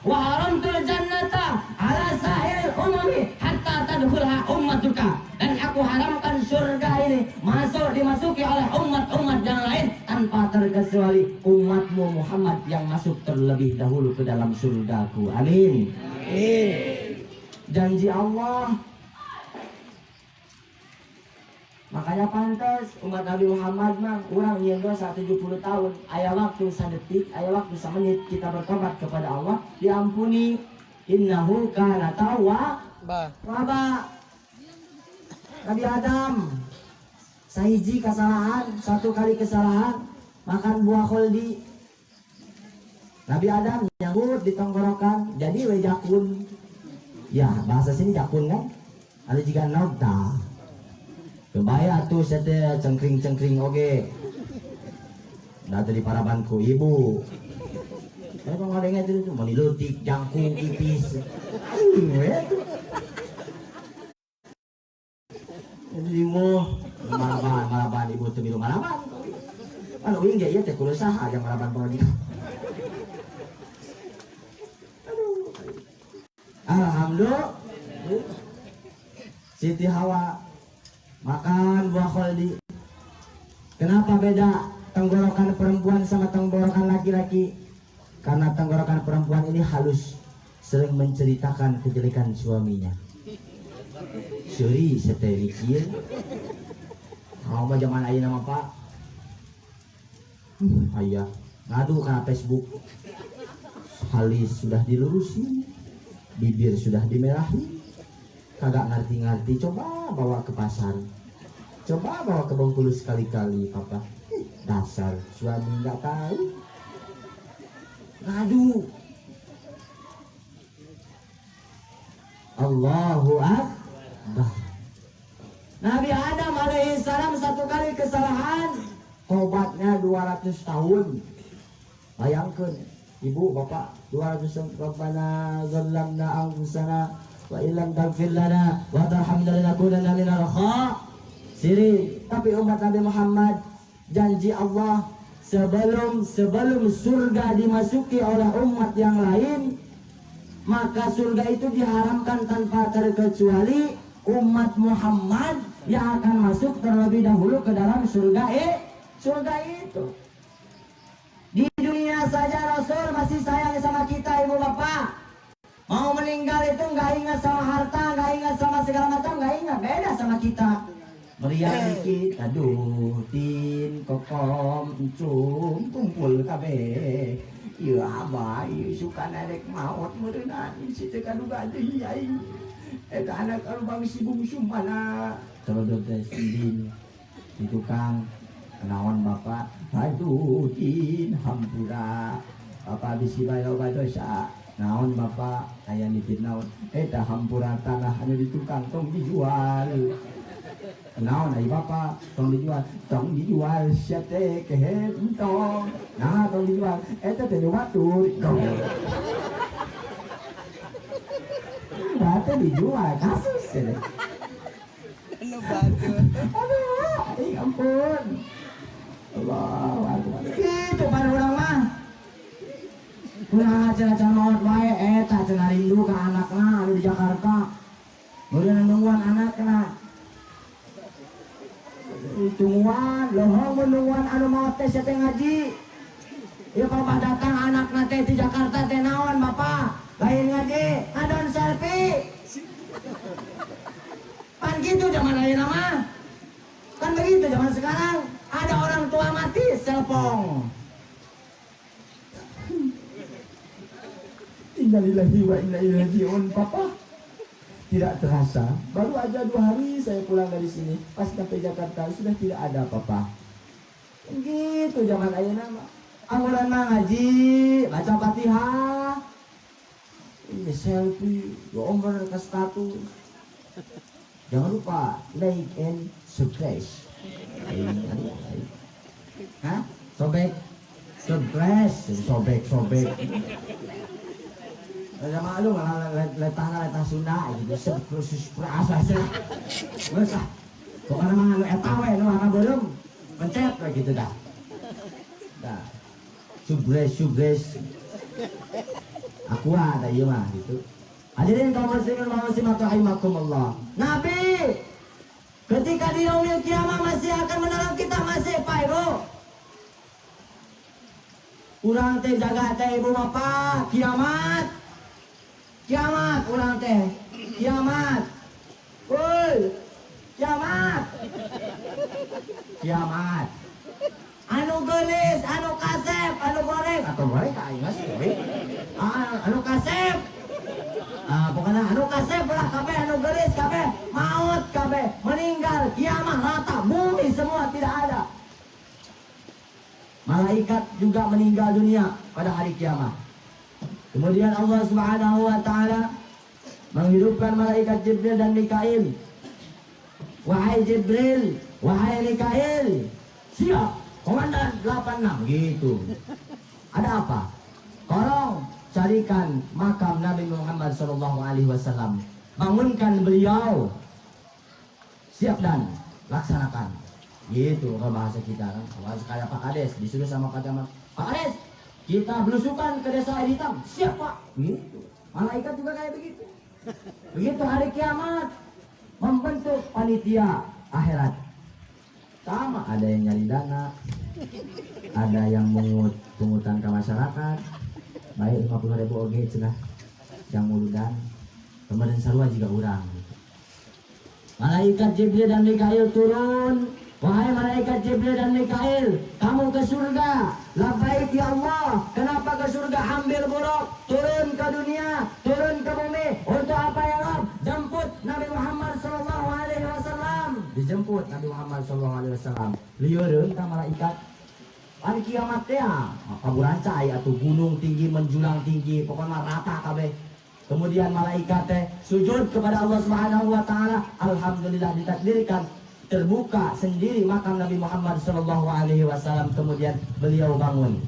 Wa haramtul jannata ala sa'il umami hatta tadkhulha ummatuka. Dan aku haramkan surga ini dimasuki oleh umat-umat yang lain tanpa terkecuali umatmu Muhammad yang masuk terlebih dahulu ke dalam surgaku. Amin. Janji Allah. Makanya pantas umat Nabi Muhammad mah urang nyeun dosa 70 tahun, aya waktu sadetik, aya waktu samenit kita bertobat kepada Allah, diampuni. Innahu kana tawwaba. Nabi Adam sahiji kesalahan, satu kali kesalahan makan buah khuldi. Nabi Adam nyanggut di tenggorokan jadi we jakun. Ya, bahasa sini jakun kan? Ada juga nogta. Kebaya tuh saya cengkring oge. Nah tadi parabanku ibu. Saya kok ngadengnya itu menilutik, jangkung, ipis. Jadi mau malaban ibu tuh minum malaban. Anu ing ya teh kudu saha aja malaban pengadi. Alhamdulillah. Siti Hawa makan buah khuldi. Kenapa beda tenggorokan perempuan sama tenggorokan laki-laki? Karena tenggorokan perempuan ini halus, sering menceritakan kejelekan suaminya. Suri seterikir. Mau mah zaman ayeuna mah Pak. Ayah ngadu ke Facebook, halis sudah dilurusin, bibir sudah dimerahi, kagak ngerti-ngerti. Coba bawa ke pasar, coba bawa ke Bengkulu sekali-kali papa. Dasar suami nggak tahu, ngadu. Allahu Akbar. Nabi Adam alaihissalam satu kali kesalahan, obatnya 200 tahun. Bayangkan ibu bapak, 200 tahun. Rabbana zalamna anfusana wa illam taghfir lana wa tarhamna lanakunanna minal khasirin. Tapi umat Nabi Muhammad, janji Allah sebelum surga dimasuki oleh umat yang lain, maka surga itu diharamkan tanpa terkecuali umat Muhammad yang akan masuk terlebih dahulu ke dalam surga itu. Di dunia saja Rasul masih sayang sama kita ibu bapak. Mau meninggal itu nggak ingat sama harta, nggak ingat sama segala macam, nggak ingat. Beda sama kita. Meriah dikit, aduh, tin, kokom, encum, kumpul kabeh. Iya abah, iya suka narik maut merenang, situ kaduga deh, eta anak kalau si bungsu mana terus sendiri di tukang kenawan bapak, aduh tin hampura bapak bisi bayar dosa naon bapak ayah nitip naon eta hampura tanah hanya di tukang tong dijual naon ay bapak tong dijual siate kehentong nah tong dijual eta teh batur batu dijual kasus ya. Aduh, ampun. Allah, itu pada orang mah. Ulah aja maut wae eta cenah rindu ka anakna anu di Jakarta. Kemudian nungguan anakna. Tungguan, loh menungguan anu maut teh teh ngaji. Ya bapak datang anakna teh di Jakarta teh naon bapak? Lain ngaji, adon selfie. Kan gitu zaman ayeuna mah. Kan begitu zaman sekarang. Ada orang tua mati, selfong. Innalillahi wa inna ilaihi raji'un, papa. Tidak terasa, baru aja 2 hari saya pulang dari sini. Pas sampai Jakarta sudah tidak ada papa. Gitu zaman ayeuna mah. Amulan mah ngaji, baca Fatihah. Ini selfie, omber ke status. Jangan lupa like and subscribe. Hah? Sobek, sobek. Ada malu malah letah Sunda gitu. Khusus perasa sih. Masa? Pokoknya mah eta we nu ana belum pencet kayak gitu dah. Dah. Subscribe. Aku ada iya mah gitu. Hadirin kaum muslimin wal muslimat rahimakumullah. Nabi ketika di yaumil kiamah masih akan menolong kita masih Pak Ibu. Urang teh jaga teh ibu bapak kiamat urang teh kiamat. Woi kiamat. Anu gelis, anu kasep, anu goreng atau goreng aing mah sih. Anu kasep. Pokoknya anu kasep lah kabeh, anu gelis kabeh, maut kabeh, meninggal, kiamat rata, bumi semua tidak ada. Malaikat juga meninggal dunia pada hari kiamat. Kemudian Allah Subhanahu wa taala menghidupkan malaikat Jibril dan Mikail. Wahai Jibril, wahai Mikail, siap komandan 86 gitu. Ada apa? Tolong carikan makam Nabi Muhammad SAW. Bangunkan beliau. Siap dan laksanakan. Gitu kalau bahasa kita kan. Bahasa kayak Pak Kades disuruh sama Pak Camat. Pak Kades, kita belusukan ke desa air hitam. Siap Pak. Gitu. Malaikat juga kayak begitu. Begitu hari kiamat membentuk panitia akhirat. Sama ada yang nyari dana, ada yang mengut pungutan ke masyarakat. Baik 50.000 oge cenah yang muludan. Kemudian sarua juga urang. Malaikat Jibril dan Mikail turun. Wahai malaikat Jibril dan Mikail, kamu kamu ke surga. Labbaik ya Allah. Kenapa ke surga? Ambil buruk, turun ke dunia, turun ke bumi. Untuk apa ya Rabb? Jemput Nabi Muhammad sallallahu alaihi wasallam. Dijemput Nabi Muhammad sallallahu alaihi wasallam. Lieureun ka malaikat. Hari kiamat ya, kaburan cahaya atau gunung tinggi menjulang tinggi, pokoknya rata kabeh. Kemudian malaikat teh sujud kepada Allah Subhanahu wa taala. Alhamdulillah ditakdirkan terbuka sendiri makam Nabi Muhammad sallallahu alaihi wasallam. Kemudian beliau bangun.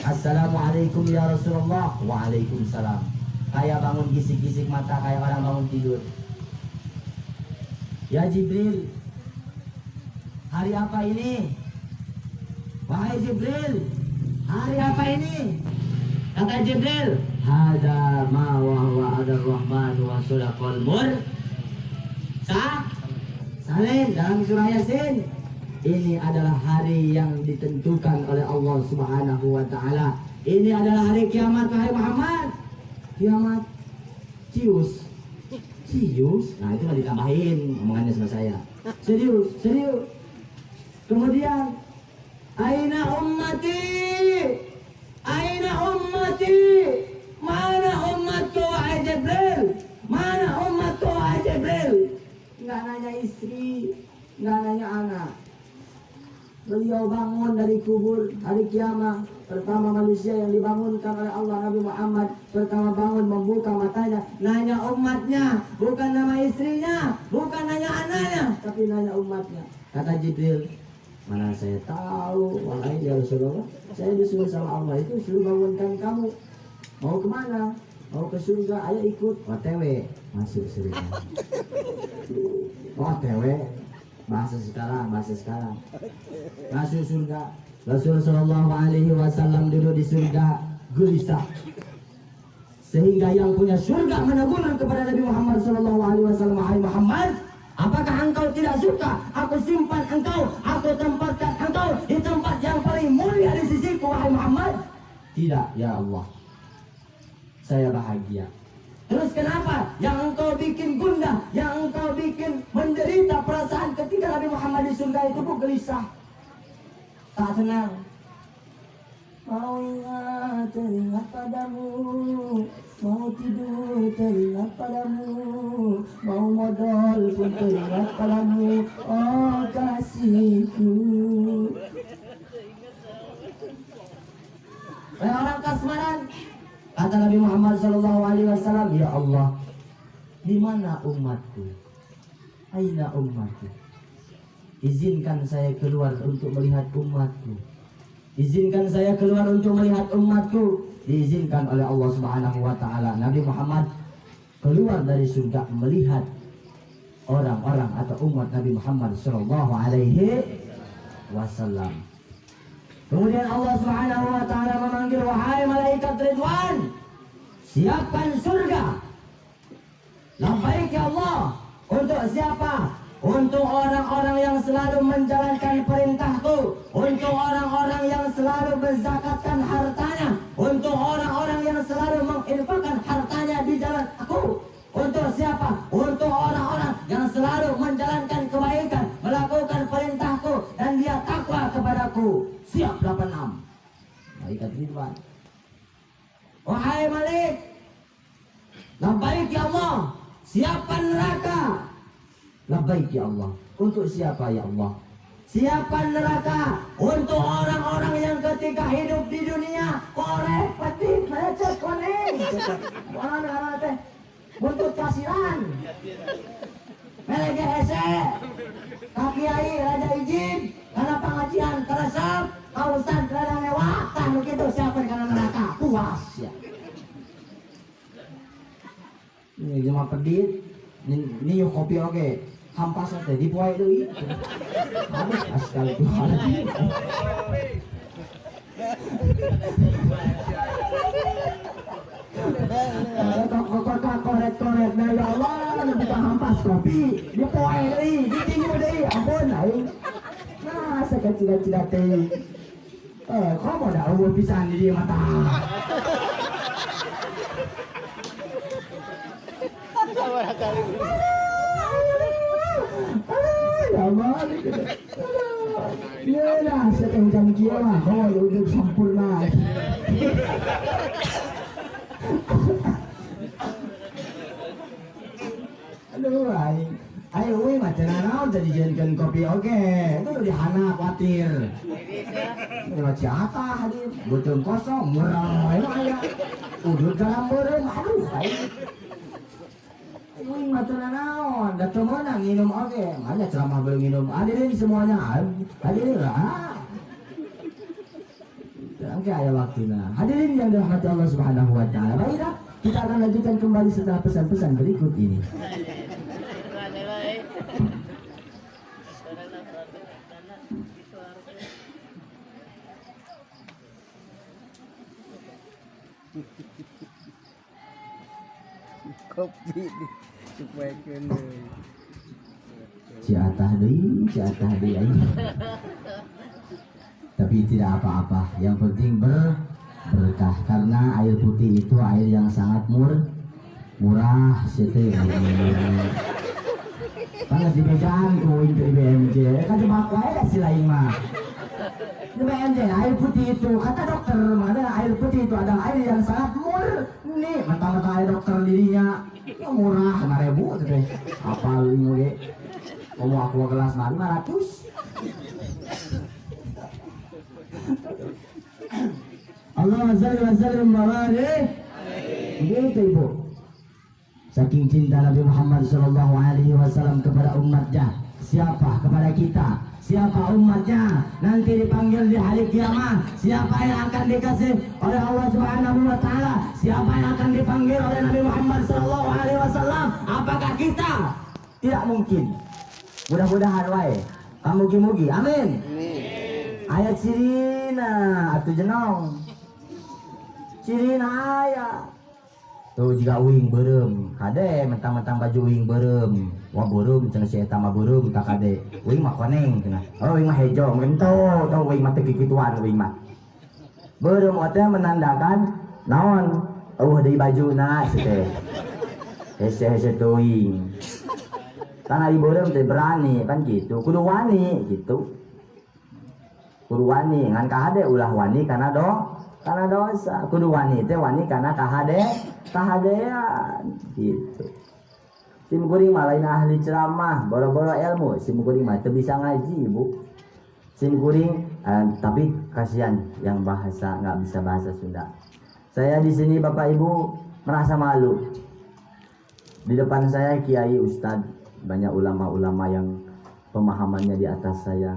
Assalamualaikum ya Rasulullah. Waalaikumsalam. Kayak bangun gisik-gisik mata kayak orang bangun tidur. Ya Jibril, hari apa ini? Wahai Jibril, hari apa ini? Kata Jibril, hada ma wa'ada ar-Rahman wa sadaqal Salin dalam surah Yasin. Ini adalah hari yang ditentukan oleh Allah Subhanahu wa taala. Ini adalah hari kiamat wahai Muhammad. Kiamat cius. Nah, itu mah ditambahin omongannya sama saya. Serius. Kemudian Aina ummati? Mana umatku wahai Jibril? Mana umatku wahai Jibril? Nggak nanya istri, nggak nanya anak. Beliau bangun dari kubur hari kiamat. Pertama manusia yang dibangunkan oleh Allah Nabi Muhammad. Pertama bangun membuka matanya, nanya umatnya, bukan nama istrinya, bukan nanya anaknya, tapi nanya umatnya. Kata Jibril, mana saya tahu, wahai ya Rasulullah, saya disuruh sama Allah itu suruh bangunkan kamu. Mau kemana? Mau ke surga, ayo ikut. OTW, masuk surga. OTW, bahasa sekarang. Masuk surga. Rasul sallallahu alaihi wasallam duduk di surga, gelisah. Sehingga yang punya surga menegur kepada Nabi Muhammad sallallahu alaihi wasallam, wahai Muhammad, apakah engkau tidak suka aku simpan engkau, aku tempatkan engkau di tempat yang paling mulia di sisiku, wahai Muhammad? Tidak, ya Allah. Saya bahagia. Terus kenapa? Yang engkau bikin gundah, yang engkau bikin menderita perasaan ketika Nabi Muhammad di surga itu kok gelisah, tak tenang. Mau ingat teringat padamu, mau tidur teringat padamu, mau modal pun teringat padamu, oh kasihku. Orang kasmaran, kata Nabi Muhammad SAW, ya Allah, di mana umatku? Aina umatku? Izinkan saya keluar untuk melihat umatku. Izinkan saya keluar untuk melihat umatku. Diizinkan oleh Allah Subhanahu wa taala. Nabi Muhammad keluar dari surga melihat orang-orang atau umat Nabi Muhammad sallallahu alaihi wasallam. Kemudian Allah Subhanahu wa taala memanggil, wahai malaikat Ridwan, siapkan surga. Labbaik ya Allah. Untuk siapa? Untuk orang-orang yang selalu menjalankan perintahku, untuk orang-orang yang selalu menzakatkan hartanya, untuk orang-orang yang selalu menginfakkan hartanya di jalan aku. Untuk siapa? Untuk orang-orang yang selalu menjalankan kebaikan, melakukan perintahku, dan dia takwa kepadaku. Siap 86. Malaikat Ridwan. Wahai Malik, labbaik ya Allah, siapkan neraka. Labbaik ya Allah. Untuk siapa ya Allah? Siapkan neraka untuk orang-orang yang ketika hidup di dunia korek, petik, lecet, kuning. Mana teh? Buntut kasiran. Melege hese. Kakiai raja izin karena pengajian teresap, kausan rada mewah, tah begitu siapkan karena neraka. Puas ya. Ini cuma pedit. Ini yuk kopi oke. Hampas teh dipoe deui. Aduh, astagfirullahaladzim. Korek-korek na ya Allah, kita hampas kopi, dipoe deui, ditinggal deui, ampun aing. Nah, sakacila-cila teh. Komo da eueuh pisan di dieu mata. Ya Allah, Iyalah, setengah jam kia mah, oh udah sempurna. Aduh, ayo weh macam mana jadi jadikan kopi oke, itu udah dihana khawatir. Ini macam apa hadir, botol kosong, murah, emang ya. Udah dalam berem, aduh, wih macam naon, datang mana minum oke, mana ceramah belum minum, hadirin semuanya, hadirin lah. Oke ayah waktunya, hadirin yang dirahmati Allah Subhanahu Wa Taala. Baiklah, kita akan lanjutkan kembali setelah pesan-pesan berikut ini. Kopi supaya kena. Si atah deui aing. Tapi tidak apa-apa, yang penting berkah karena air putih itu air yang sangat murah situ. Panas di mejan kuing dari BMJ, kan coba wae si lain mah. Di BMJ air putih itu kata dokter, mana air putih itu adalah air yang sangat murah. Nih, mentang-mentang air dokter dirinya yang murah 5.000 teh. Apa lu ge? Kamu aku kelas 500. Allahumma shalli wa sallim wa barik. Begitu Ibu. Saking cinta Nabi Muhammad sallallahu alaihi wasallam kepada umatnya. Siapa kepada kita? Siapa umatnya? Nanti dipanggil di hari kiamat. Siapa yang akan dikasih oleh Allah Subhanahu wa taala? Siapa yang akan dipanggil oleh Nabi Muhammad sallallahu alaihi wasallam? Apakah kita? Tidak mungkin. Mudah-mudahan wae. Mugi-mugi. Amin. Ayat sirina atuh jenong. Sirina aya. Tuh jika uing berem, kade mentang-mentang baju uing berem. Wah berem cenah si eta mah berem tak kade. Uing mah koneng cenah. Oh uing mah hejo, mungkin tahu uing mah teu kikituan uing mah. Berem teh menandakan naon? Deui bajuna teh. Hese-hese tuh uing. Tanah di berem teh berani kan gitu. Kudu wani gitu. Kudu wani ngan kahade ulah wani karena dosa. Kudu wani teh wani karena kahadean gitu. Sim kuring mah lain ahli ceramah, boro-boro ilmu. Sim kuring mah teu bisa ngaji, Bu. Sim kuring tapi kasihan yang bahasa nggak bisa bahasa Sunda. Saya di sini Bapak Ibu merasa malu. Di depan saya kiai ustadz, banyak ulama-ulama yang pemahamannya di atas saya.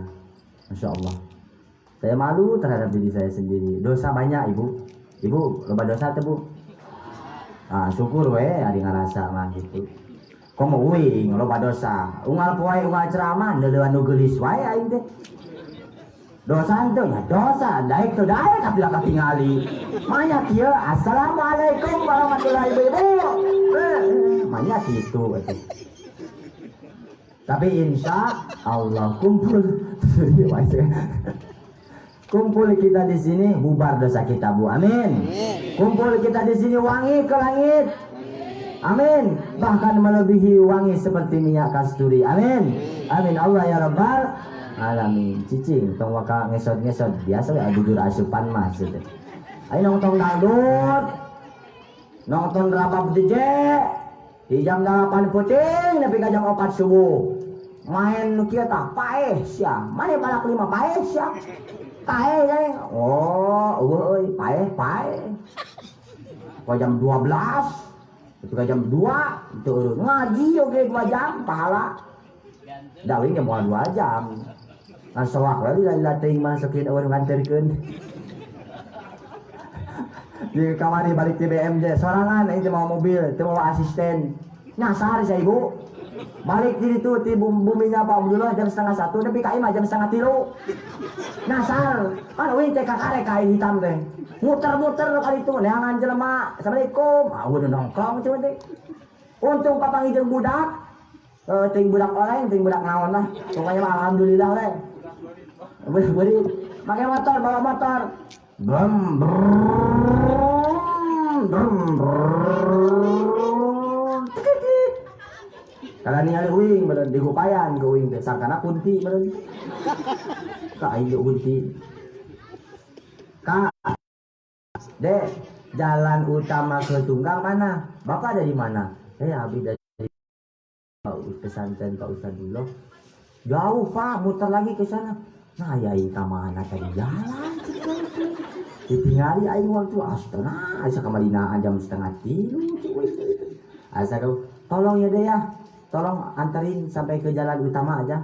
Masya Allah. Saya malu terhadap diri saya sendiri. Dosa banyak Ibu. Ibu, loba dosa teh Bu? Syukur we ari ngarasa mah gitu. Komo uing loba dosa. Unggal poe unggal ceramah deuleuan nu geulis wae aing teh. Dosa teh nya dosa, daek teh daek tapi lah katingali. Manya kieu, assalamualaikum warahmatullahi wabarakatuh. Manya kitu atuh. Tapi insya Allah kumpul. Kumpul kita di sini bubar dosa kita Bu, amin. Kumpul kita di sini wangi ke langit, amin. Bahkan melebihi wangi seperti minyak kasturi, amin. Amin Allah ya Rabbal alamin. Cicing tong waka ngesot biasa ya bujur asupan mah gitu. Ayo nonton dangdut, nonton drama DJ di jam 8 puting nepi ka jam 4 subuh. Main nu kieu tah paeh sia, mane balak 5 paeh sia. Paeh ya. Oh, euy, paeh. Kok jam 12. Ketika jam 2 itu ngaji oge 2 jam pahala. Da we moal 2 jam. Ngasawak we lila teuing masukin eueuh nganterkeun. Di kamari balik di BMJ sorangan ini mau mobil, teu mau asisten. Nyasar saya Ibu. Balik di itu di buminya Pak Abdullah jam 12:30 tapi ka imah jam 2:30. Nasar, kan wing teh kakare kain hitam teh. Muter-muter kali itu neangan jelema. Assalamualaikum. Udah nongkrong cuma teh. Untung papang jeung budak. Ting budak oleh, ting budak naon lah. Pokoknya mah alhamdulillah we. Beri make motor, bawa motor. Brum brum brum brum. Kalau ningali uing bener digupayan ke uing teh sakana kunti bener. Ka aing kunti. Kak, Dek, jalan utama ke Tunggang mana? Bapak dari mana? Abi dari pesantren Pak Ustadz dulu. Jauh Pak, muter lagi ke sana. Nah, ya aing ka mana tadi jalan. Ditinggali aing waktu astana, asa ka Madinah jam 2:30. Asa kau, tolong ya Dek ya. Tolong anterin sampai ke jalan utama aja.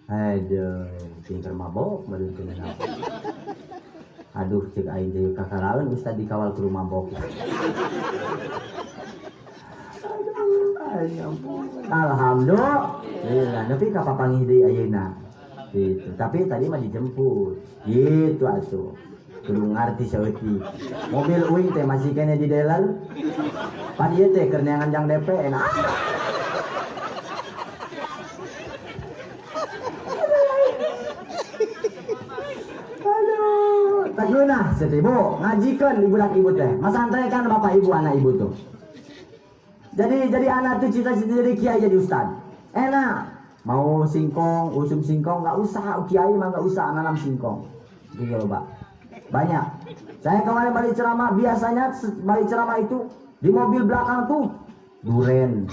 Aduh, pinter mabok meureun teu apa. Aduh, cek aing deui kakaraeun Ustad dikawal ke rumah mabok. Alhamdulillah, tapi ka papangih deui ayeuna. Gitu. Tapi tadi mah dijemput. Gitu atuh. Kudu ngarti saeutik. Mobil uing teh masih kene di delal. Pan ieu teh keur neangan jang DP enak. Taguna setibu ngajikeun ibudak ibu teh masantrekan bapak ibu anak ibu tuh jadi anak tuh cita-cita jadi kiai jadi ustad enak mau singkong usum singkong nggak usah kiai mah nggak usah nanam singkong gitu loh Pak banyak saya kemarin balik ceramah biasanya balik ceramah itu di mobil belakang tuh duren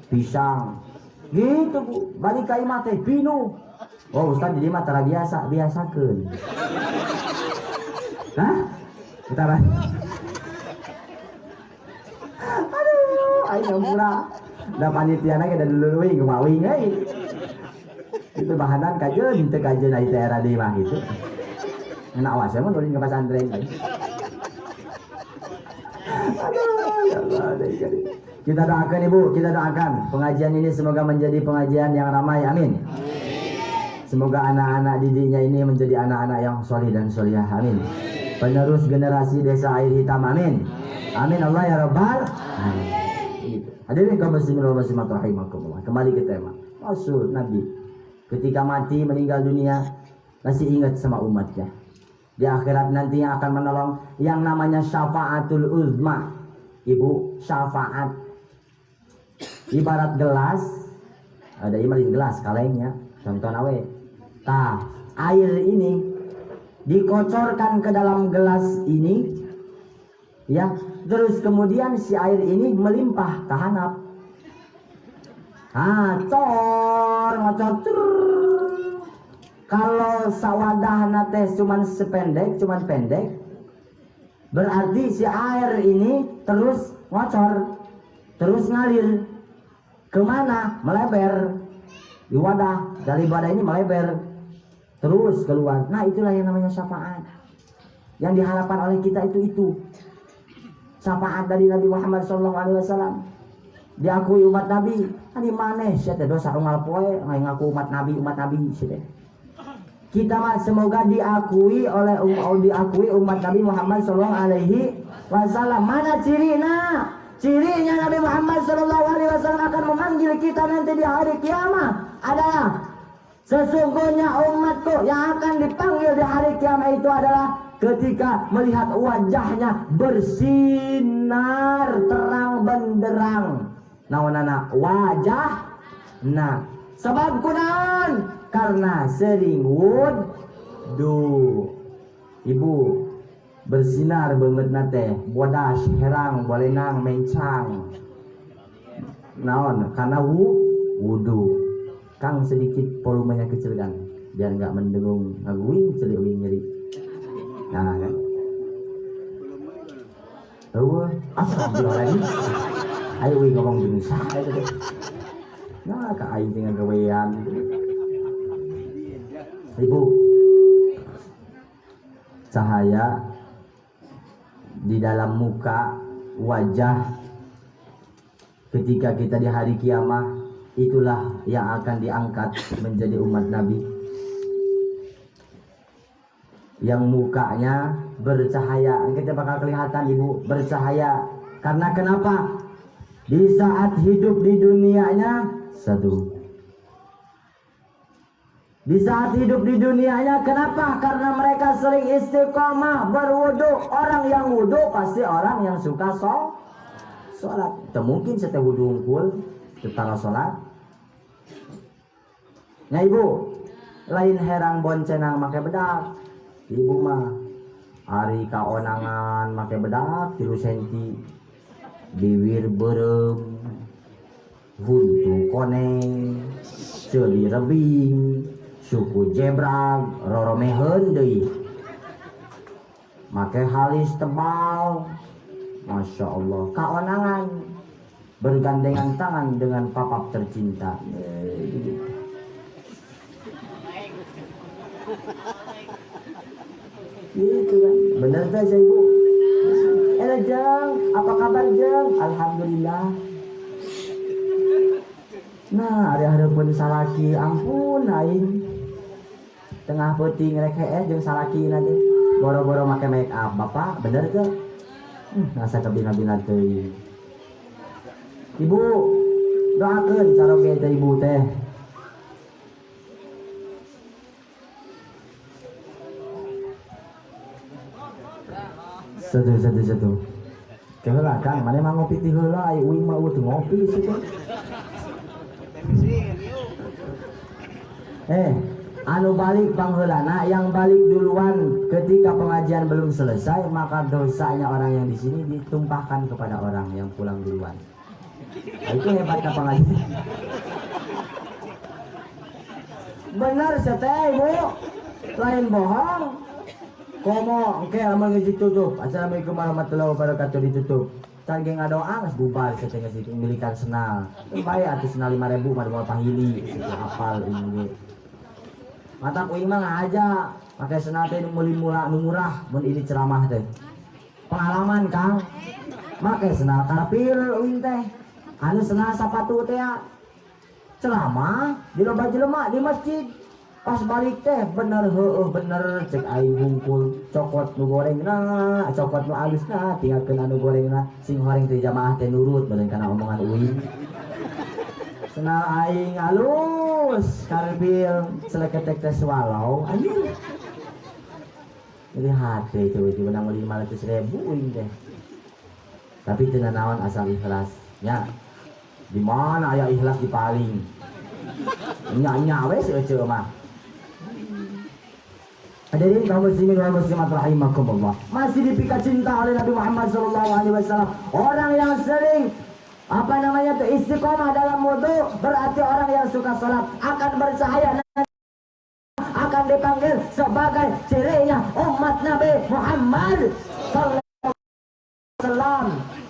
pisang gitu Bu balik kai mah teh pinu oh ustad jadi mah tara biasakeun. Hah? Bentar. Aduh, aing ngampura. Da panitiana ge da dulu we ngawing euy. Itu bahanan kajeun teu kajeun ai teh era deui mah gitu. Enak awas mah nurin ke pesantren. Aduh, ya Allah, kita doakan Ibu, kita doakan pengajian ini semoga menjadi pengajian yang ramai. Amin. Semoga anak-anak didiknya ini menjadi anak-anak yang solih dan solihah. Amin. Penerus generasi desa air hitam. Amin. Amin Allah ya Rabbal Alamin. Hadirin kaum muslimin wal muslimat rahimakumullah. Kembali ke tema. Rasul Nabi ketika mati meninggal dunia masih ingat sama umatnya. Di akhirat nanti yang akan menolong yang namanya syafaatul uzma. Ibu, syafaat ibarat gelas. Ada ibarat gelas kalengnya. Contoh nawe. Tah, air ini dikocorkan ke dalam gelas ini ya terus kemudian si air ini melimpah ke handap ngocor kalau sawadahna teh cuman pendek berarti si air ini terus ngocor terus ngalir kemana melebar di wadah dari wadah ini melebar terus keluar. Nah itulah yang namanya syafaat yang diharapkan oleh kita itu syafaat dari Nabi Muhammad SAW diakui umat Nabi di mana sih dosa unggal poe ngaku umat Nabi sih kita mah semoga diakui umat Nabi Muhammad SAW. Mana cirinya Nabi Muhammad SAW akan memanggil kita nanti di hari kiamat adalah sesungguhnya umatku yang akan dipanggil di hari kiamat itu adalah ketika melihat wajahnya bersinar terang benderang. Naonana wajah. Nah, sebab kunaon? Karena sering wudu. Ibu bersinar banget nate, bodas herang bolenang mencang. Naon? Karena wudu. Kang sedikit volumenya kecil kan biar nggak mendengung ngaguing celi-uing nyeri. Nah kan astagfirullah lagi ayo uing ngomong jeung saha itu teh nah ka aing teh gawean Ibu cahaya di dalam muka wajah ketika kita di hari kiamat itulah yang akan diangkat menjadi umat Nabi yang mukanya bercahaya. Kita bakal kelihatan Ibu bercahaya karena kenapa? Di saat hidup di dunianya di saat hidup di dunianya kenapa? Karena mereka sering istiqomah berwudu. Orang yang wudu pasti orang yang suka sholat. Tidak mungkin seteh wudu unggul Setara sholat. Nya ibu, lain herang boncenang make bedak. Ibu mah ari kaonangan make bedak 3 senti. Bibir berem, huntu koneng, ceuli rebing, suku jebrag, roromehen deui. Make halis tebal. Masya Allah, kaonangan bergandengan tangan dengan papap tercinta. Gitu kan, bener teh ibu. Jeng, apa kabar Jeng? Alhamdulillah. Nah, ada pun salaki, ampun aing. Tengah peuting rek jeung salaki nanti. Boro-boro make make up, Bapak, bener teh? Nasa kabina-bina teh. Ibu, doakeun saroge teh ibu teh. Satu. Keheula Kang, mana mah ngopi ti heula, ai uing mah teu ngopi situ. Anu balik pangheulana, yang balik duluan ketika pengajian belum selesai, maka dosanya orang yang di sini ditumpahkan kepada orang yang pulang duluan. Nah, itu hebatnya pengajian. Benar seteh ibu, lain bohong. Komo, oke, amal ngejik tutup. Assalamualaikum warahmatullahi wabarakatuh ditutup. Can ge ngadoa geus bubar seteh geus milikan senal. Bae atuh senal 5.000 mah moal pahili, situ hafal ini. Mata kuing mah ngajak, pakai senal teh nu murah, mun ini ceramah teh. Pengalaman Kang. Make senal karpil uing teh. Anu senal sapatu teh ceramah di loba jelema di masjid. Pas balik teh bener bener cek aing hungkul cokot nu gorengna, cokot nu alusna tinggalkeun anu gorengna, sing horeng teh jamaah teh nurut beureun kana omongan uing. Senal aing alus karbil seleketek teh walau anjing. Jadi hate coba menang 500.000 uing teh. Tapi teu naon asal ikhlas. Nya di mana aya ikhlas di paling. Nya we seuceu mah. Hadirin kaum muslimin wal muslimat rahimakumullah. Masih dipika cinta oleh Nabi Muhammad SAW. Orang yang sering istiqomah dalam wudu, berarti orang yang suka salat akan bercahaya, akan dipanggil sebagai cirinya umat Nabi Muhammad SAW.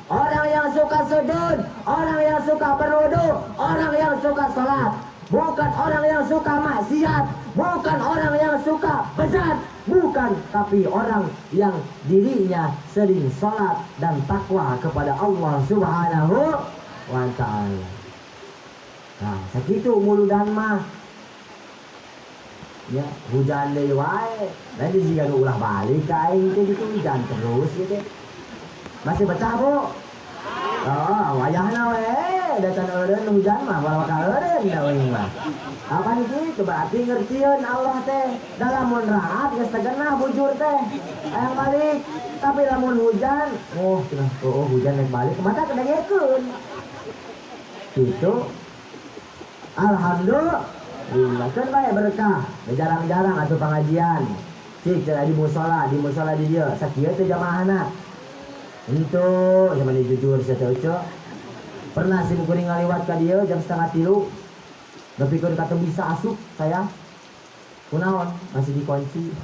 Orang yang suka sujud, orang yang suka berwudu, orang yang suka salat. Bukan orang yang suka maksiat, bukan orang yang suka bejat, bukan, tapi orang yang dirinya sering sholat dan takwa kepada Allah Subhanahu wa Ta'ala. Nah, segitu muludan mah. Ya, hujan deui wae. Nanti jika ulah balik ka aing teh gitu hujan terus gitu. Masih betah, Bu? Oh, wayahna we. Datang eureun hujan mah bawa ka eureun da uing mah. Apa itu berarti ngertieun Allah teh dalam mun raat geus teu genah bujur teh. Hayang balik. Tapi lamun hujan, hujan naik balik mata kedengekeun. Gitu. Alhamdulillah. Kan bae berkah. Jarang-jarang atuh pengajian. Cik di musola di dieu. Sakieu teh jamaahna. Itu zaman jujur sateuceu. Pernah si kuring ngaliwat ka dieu jam 2:30. Nepikeun ka teu bisa asup saya. Kunaon? Masih dikunci.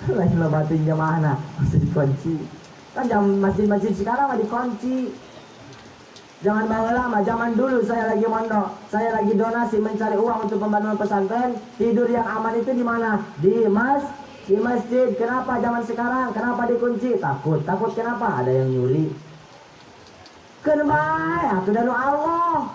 Lain lobatin jamaahna masih dikunci. Kan jam masjid-masjid sekarang mah dikunci. Jangan baheula mah zaman dulu saya lagi mondok, saya lagi donasi mencari uang untuk pembangunan pesantren. Tidur yang aman itu di mana? Di masjid. Kenapa zaman sekarang? Kenapa dikunci? Takut kenapa? Ada yang nyuri. Kenapa? Itu dari Allah.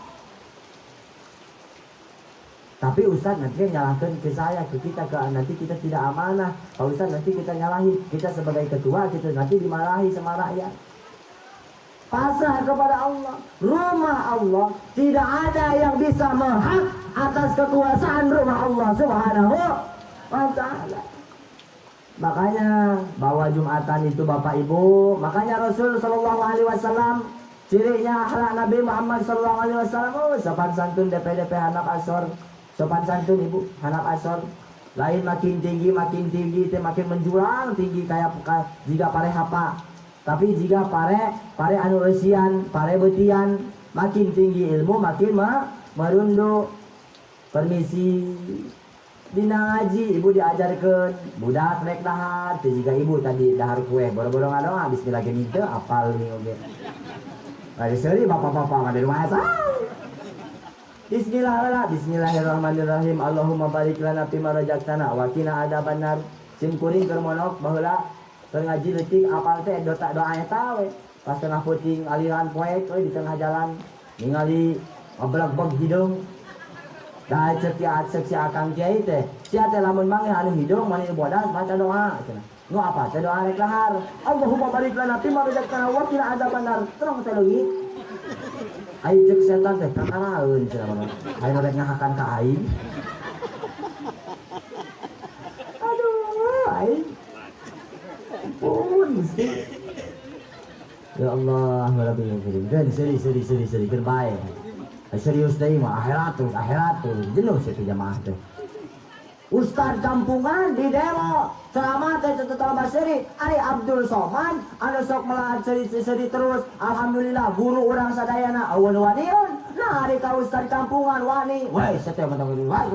Tapi Ustaz nanti nyalahkan ke saya, ke kita, nanti kita tidak amanah. Pak Ustaz nanti kita nyalahi, kita sebagai ketua kita nanti dimarahi sama rakyat. Pasrah kepada Allah, rumah Allah, tidak ada yang bisa menghak atas kekuasaan rumah Allah Subhanahu wa Ta'ala. Makanya bahwa Jumatan itu Bapak Ibu, makanya Rasul Shallallahu Alaihi Wasallam Cirinya akhlak Nabi Muhammad SAW, oh, sopan santun DP hanap asor, sopan santun ibu hanap asor. Lain makin tinggi, makin menjulang tinggi kayak jika pare hapa. Tapi jika pare anu resian, pare betian, makin tinggi ilmu makin merunduk. Permisi. Dina ngaji ibu diajarkan budak rek dahar teh jika ibu tadi dahar kue boro-boro ngadoa bismillah gini teh apal nih oge. Ari seuri bapak-bapak ada rumah asa. Bismillahirrahmanirrahim. Allahumma barik lana fima razaqtana wa qina adzabannar. Sim kuring keur monok baheula keur ngaji leutik apal teh doa eta we. Pas tengah puting aliran poek euy di tengah jalan ningali oblak-bog hidung. Dah cek si akang kiai teh, sia teh lamun mangeh anu hidung mani bodas maca doa cenah. Nu apa teh doa rek lahar. Allahumma barik lana fima razaqtana wa qina adzabannar. Terus teh leungit. Ai cek setan teh kakaraeun cenah mah. Aya rek ngahakan ka aing. Aduh, aing. Pun mesti. Ya Allah, Rabbil alamin. Dan seri keur bae. Serius deh mah akhirat tuh jenuh situ jamaah teh. Ustad kampungan di demo ceramah teh tetep baseri Ari Abdul Somad anu sok melahat seri terus alhamdulillah guru urang sadayana awan waniun nah ari ka ustad kampungan wani weh sateu mah tong wah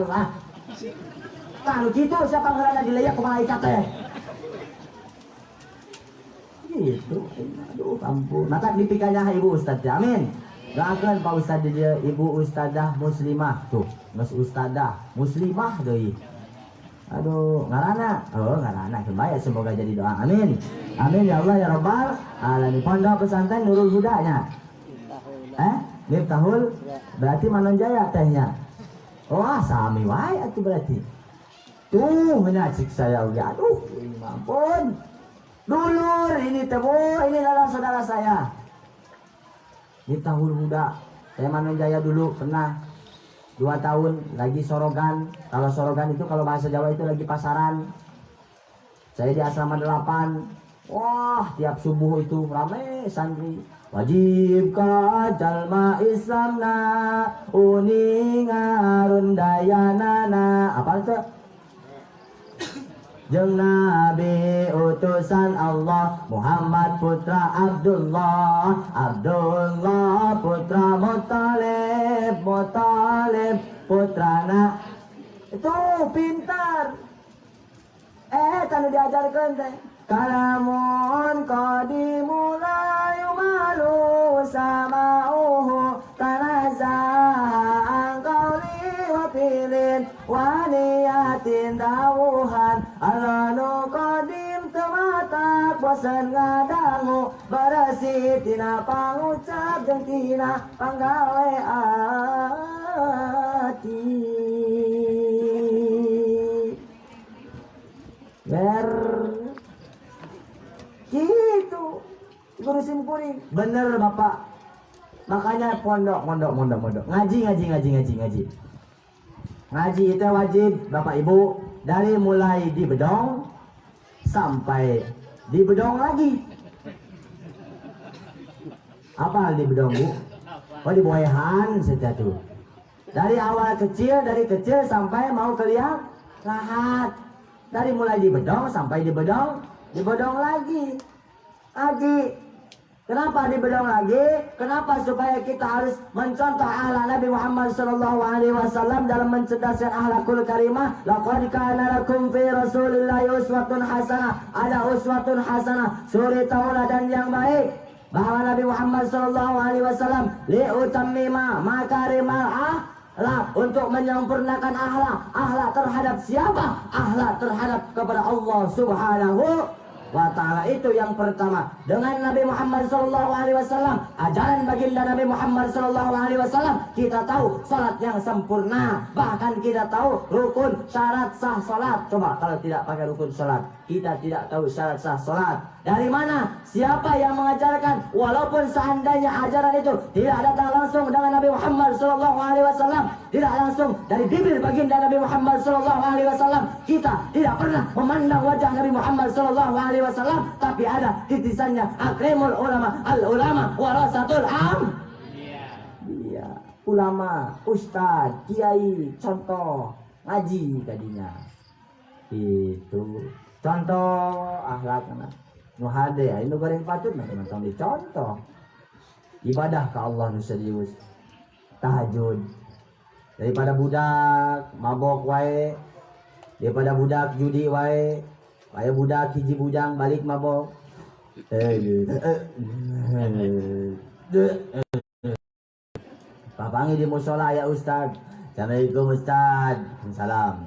kalau kitu siapa ngarana dileyak ku malaikat teh gitu aduh kampung mata dipikanya ibu ustad teh amin. Doakeun Pak Ustad dia Ibu Ustadzah Muslimah tuh, Mas Ustadzah Muslimah deui. Aduh, ngaranna. Oh, ngaranna kembali semoga jadi doa. Amin. Amin ya Allah ya Rabbal alamin. Pondok pesantren Nurul Huda nya. Miftahul berarti Manonjaya tehnya. Oh, sami wae atuh berarti. Tuh, menacik saya oge. Aduh, ampun. Dulur ini teh, ini adalah saudara saya. Miftahul Huda, saya Manonjaya dulu pernah 2 tahun lagi sorogan. Kalau sorogan itu kalau bahasa Jawa itu lagi pasaran. Saya di asrama 8. Wah, tiap subuh itu rame santri. Wajib ka jalma Islamna uningarun dayanana. Apa itu? Jeung Nabi utusan Allah Muhammad putra Abdullah putra Muttalib putrana itu pintar tanu diajarkeun teh kalamun qadimulai malu samauhu tanazaha angkauli wa pilin waniyatin dawuhan alanu qadim tematak bosan ngadangu barasi tina pangucap jeung tina panggawe ati ber gitu guru simkuring bener bapak makanya pondok ngaji itu wajib bapak ibu dari mulai di bedong sampai di bedong lagi apa di bedong bu? Oh di boehan saja tuh dari awal kecil sampai mau kelihat lahat dari mulai di bedong sampai di bedong lagi kenapa dibedong lagi? Kenapa? Supaya kita harus mencontoh akhlak Nabi Muhammad SAW dalam mencerdaskan akhlakul karimah. Laqad kana lakum fi Rasulillahi uswatun hasanah. Ada uswatun hasanah, suri tauladan yang baik. Bahwa Nabi Muhammad SAW liutammima makarimal akhlak, untuk menyempurnakan akhlak terhadap siapa? Akhlak terhadap kepada Allah Subhanahu wa ta'ala. Itu yang pertama. Dengan Nabi Muhammad SAW, ajaran baginda Nabi Muhammad SAW, kita tahu salat yang sempurna. Bahkan kita tahu rukun syarat sah salat. Coba kalau tidak pakai rukun salat, kita tidak tahu syarat sah salat. Dari mana? Siapa yang mengajarkan? Walaupun seandainya ajaran itu tidak datang langsung dengan Nabi Muhammad SAW, tidak langsung dari bibir baginda Nabi Muhammad SAW, kita tidak pernah memandang wajah Nabi Muhammad SAW, tapi ada titisannya. Akrimul ulama, al ulama warasatul am. Iya, ulama, ustad, kiai, contoh ngaji tadinya. Itu contoh akhlak anak nu hade ini goreng patut nah teman dicontoh ibadah ke Allah nu serius tahajud daripada budak mabok wae, daripada budak judi wae, aya budak hiji bujang balik mabok papangi di musola ya Ustaz. Assalamualaikum Ustaz. Salam.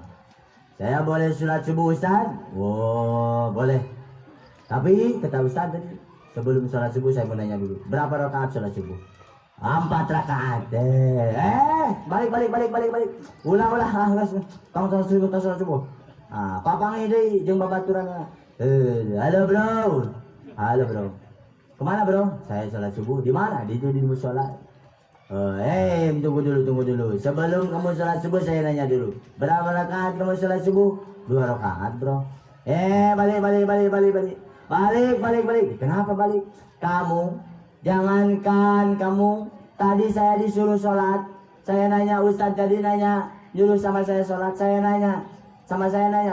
Saya boleh sholat subuh Ustaz? Oh, boleh. Tapi kata Ustaz tadi, sebelum sholat subuh saya mau nanya dulu. Berapa rakaat sholat subuh? 4 rakaat. Balik. Ulang. Tong sholat subuh. Papang ini jeung babaturan. Halo bro. Kemana bro? Saya sholat subuh. Di mana? Di musola. Tunggu dulu. Sebelum kamu sholat subuh saya nanya dulu. Berapa rakaat kamu sholat subuh? 2 rakaat bro. Balik. Kenapa balik? Kamu, jangankan kamu. Tadi saya disuruh sholat. Saya nanya Ustadz tadi nanya. Nyuruh sama saya sholat. Saya nanya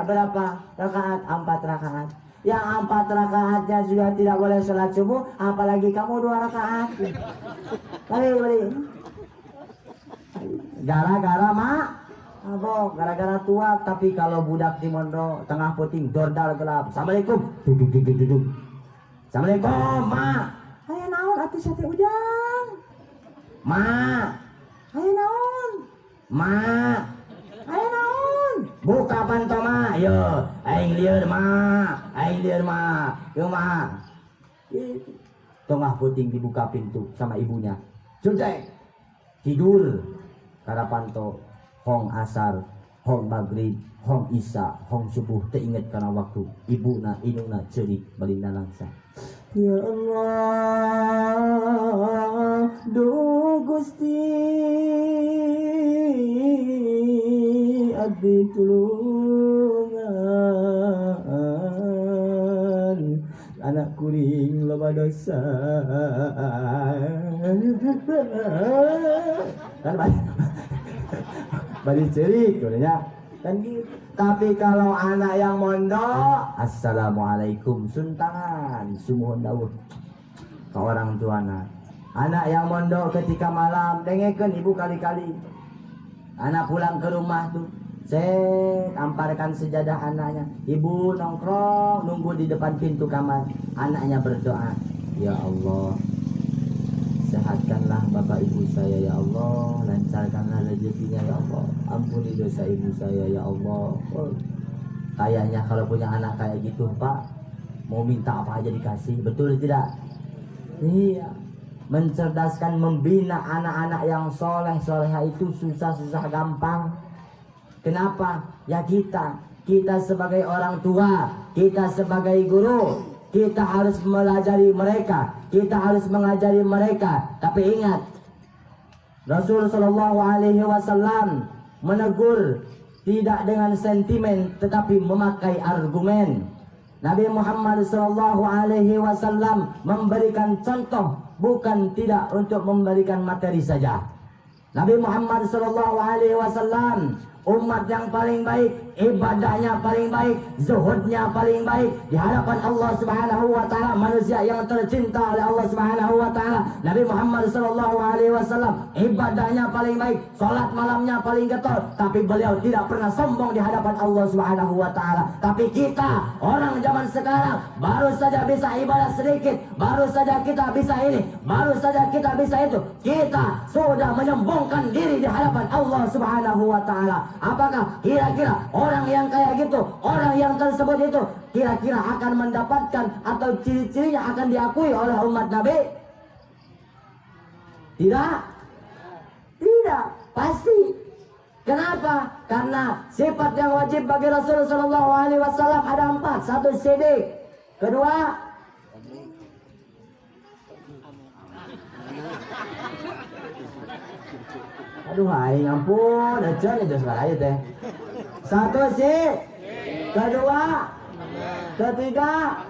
berapa rakaat? 4 rakaat. Yang 4 rakaatnya sudah tidak boleh sholat subuh, apalagi kamu 2 rakaat. Balik. Gara-gara mabok, gara-gara tua. Tapi kalau budak di mondok tengah puting dordal gelap. Assalamualaikum. Duduk. Assalamualaikum, ma. Aya naon atuh sate ujang? Ma. Aya naon? Ma. Aya naon? Buka panto ma. Yo, aing lieur ma. Yo ma. Tengah puting dibuka pintu sama ibunya. Sudah tidur. Kada panto hong asar, hong maghrib, hong isya, hong subuh teinget karena waktu ibuna inuna cerik balinda langsa. Ya Allah, duh Gusti abdi tulungan anak kuring loba dosa. Kan balik cerik ya kan gitu. Tapi kalau anak yang mondok, assalamualaikum suntangan sumuhun dawuh ke orang tuana. Anak yang mondok ketika malam dengekeun ibu kali-kali. Anak pulang ke rumah tuh, amparkan sejadah anaknya. Ibu nongkrong nunggu di depan pintu kamar. Anaknya berdoa, ya Allah, sehatkanlah bapak ibu saya ya Allah, lancarkanlah rezekinya ya Allah, ampuni dosa ibu saya ya Allah. Kayaknya kalau punya anak kayak gitu Pak, mau minta apa aja dikasih, betul tidak? Iya, mencerdaskan, membina anak-anak yang soleh-soleha itu susah gampang. Kenapa? Ya kita sebagai orang tua, kita sebagai guru, kita harus melajari mereka, kita harus mengajari mereka. Tapi ingat, Rasul Shallallahu Alaihi Wasallam menegur tidak dengan sentimen, tetapi memakai argumen. Nabi Muhammad Shallallahu Alaihi Wasallam memberikan contoh, bukan tidak untuk memberikan materi saja. Nabi Muhammad Shallallahu Alaihi Wasallam umat yang paling baik, ibadahnya paling baik, zuhudnya paling baik di hadapan Allah Subhanahu wa taala, manusia yang tercinta oleh Allah Subhanahu wa taala. Nabi Muhammad sallallahu alaihi wasallam ibadahnya paling baik, salat malamnya paling getol, tapi beliau tidak pernah sombong di hadapan Allah Subhanahu wa taala. Tapi kita orang zaman sekarang baru saja bisa ibadah sedikit, baru saja kita bisa ini, baru saja kita bisa itu, kita sudah menyombongkan diri di hadapan Allah Subhanahu wa taala. Apakah kira-kira orang yang kayak gitu, orang yang tersebut itu kira-kira akan mendapatkan atau ciri-cirinya akan diakui oleh umat Nabi? Tidak, pasti. Kenapa? Karena sifat yang wajib bagi Rasul Sallallahu Alaihi Wasallam ada 4. 1 sidik, kedua aduh hai ngampun aja itu sekarang teh. 1 sih, kedua, ketiga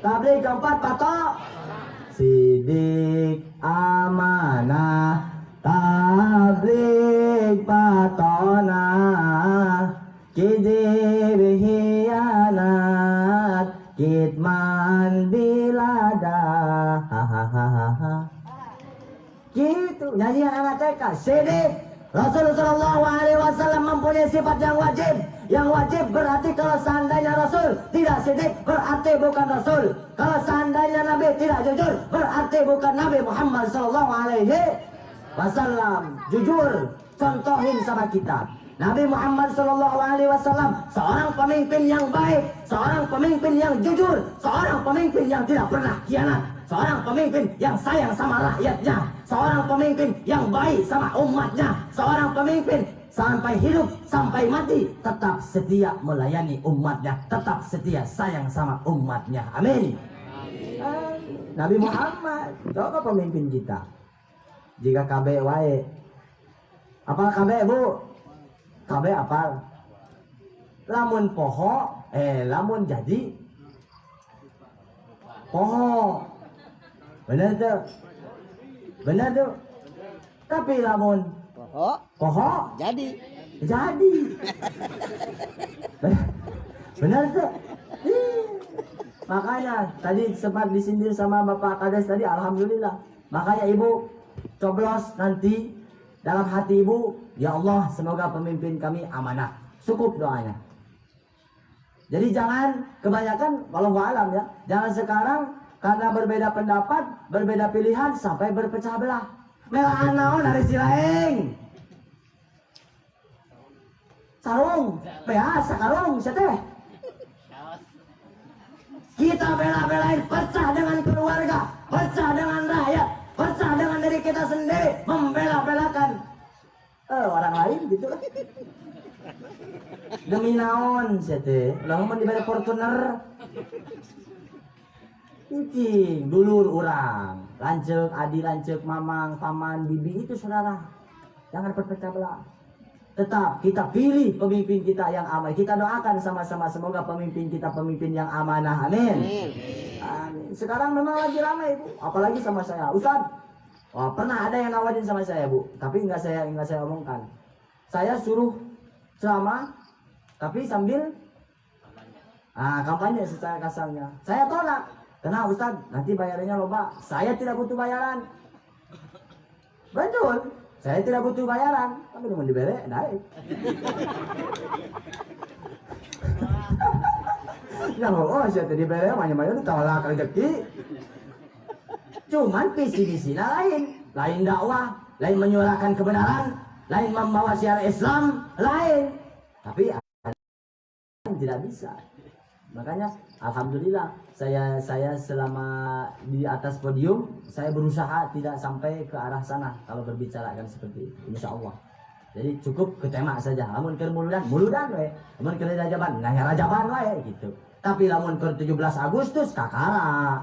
tabligh, keempat patok sidik, amanah, tabligh, patona, kidib, hianat, kitman, bilada, hahaha. Gitu nyanyi anak TK. Sidik. Rasulullah Shallallahu Alaihi Wasallam mempunyai sifat yang wajib. Yang wajib berarti kalau seandainya Rasul tidak sidik berarti bukan Rasul. Kalau seandainya Nabi tidak jujur berarti bukan Nabi Muhammad Shallallahu Alaihi Wasallam. Jujur, contohin sama kita. Nabi Muhammad Shallallahu Alaihi Wasallam seorang pemimpin yang baik, seorang pemimpin yang jujur, seorang pemimpin yang tidak pernah khianat, seorang pemimpin yang sayang sama rakyatnya, seorang pemimpin yang baik sama umatnya, seorang pemimpin sampai hidup sampai mati tetap setia melayani umatnya, tetap setia sayang sama umatnya. Amin. Nabi Muhammad, coba pemimpin kita. Jika KB wae, apal KB bu? KB apal? Lamun poho, lamun jadi poho. Benar tuh, benar tuh. Tapi lamun poho jadi. Benar tuh. Makanya tadi sempat disindir sama Bapak Kades tadi, alhamdulillah. Makanya ibu coblos nanti dalam hati ibu, ya Allah semoga pemimpin kami amanah. Cukup doanya. Jadi jangan kebanyakan, walau alam ya, jangan sekarang karena berbeda pendapat, berbeda pilihan sampai berpecah belah. Melaan naon dari silaeng. Sarung, beas sakarung seteh. Kita bela-belain pecah dengan keluarga, pecah dengan rakyat, pecah dengan diri kita sendiri, membela-belakan orang lain gitu lah. Demi naon seteh, ulang mau diberi Fortuner. Kucing, dulur orang, lancek, adi lancek, mamang, paman, bibi itu saudara. Jangan berpecah belah. Tetap kita pilih pemimpin kita yang amanah. Kita doakan sama-sama semoga pemimpin kita pemimpin yang amanah. Amin. Amin. Sekarang memang lagi ramai bu, apalagi sama saya. Ustaz, wah, pernah ada yang nawarin sama saya bu, tapi nggak saya omongkan. Saya suruh ceramah, tapi sambil kampanye secara kasarnya. Saya tolak. Karena Ustaz, nanti bayarannya loba. Saya tidak butuh bayaran. Betul. Saya tidak butuh bayaran. Tapi mau diberi, naik. Ya oh, saya tadi diberi, banyak-banyak tolak rezeki. Cuman visi-visi lain. Lain dakwah, lain menyuarakan kebenaran, lain membawa syiar Islam, lain. Tapi tidak bisa. Makanya alhamdulillah saya selama di atas podium saya berusaha tidak sampai ke arah sana kalau berbicara kan seperti itu, insya Allah. Jadi cukup ke tema saja. Lamun ke muludan we. Lamun ke rajaban, nah rajaban we gitu. Tapi lamun ke 17 Agustus kakara.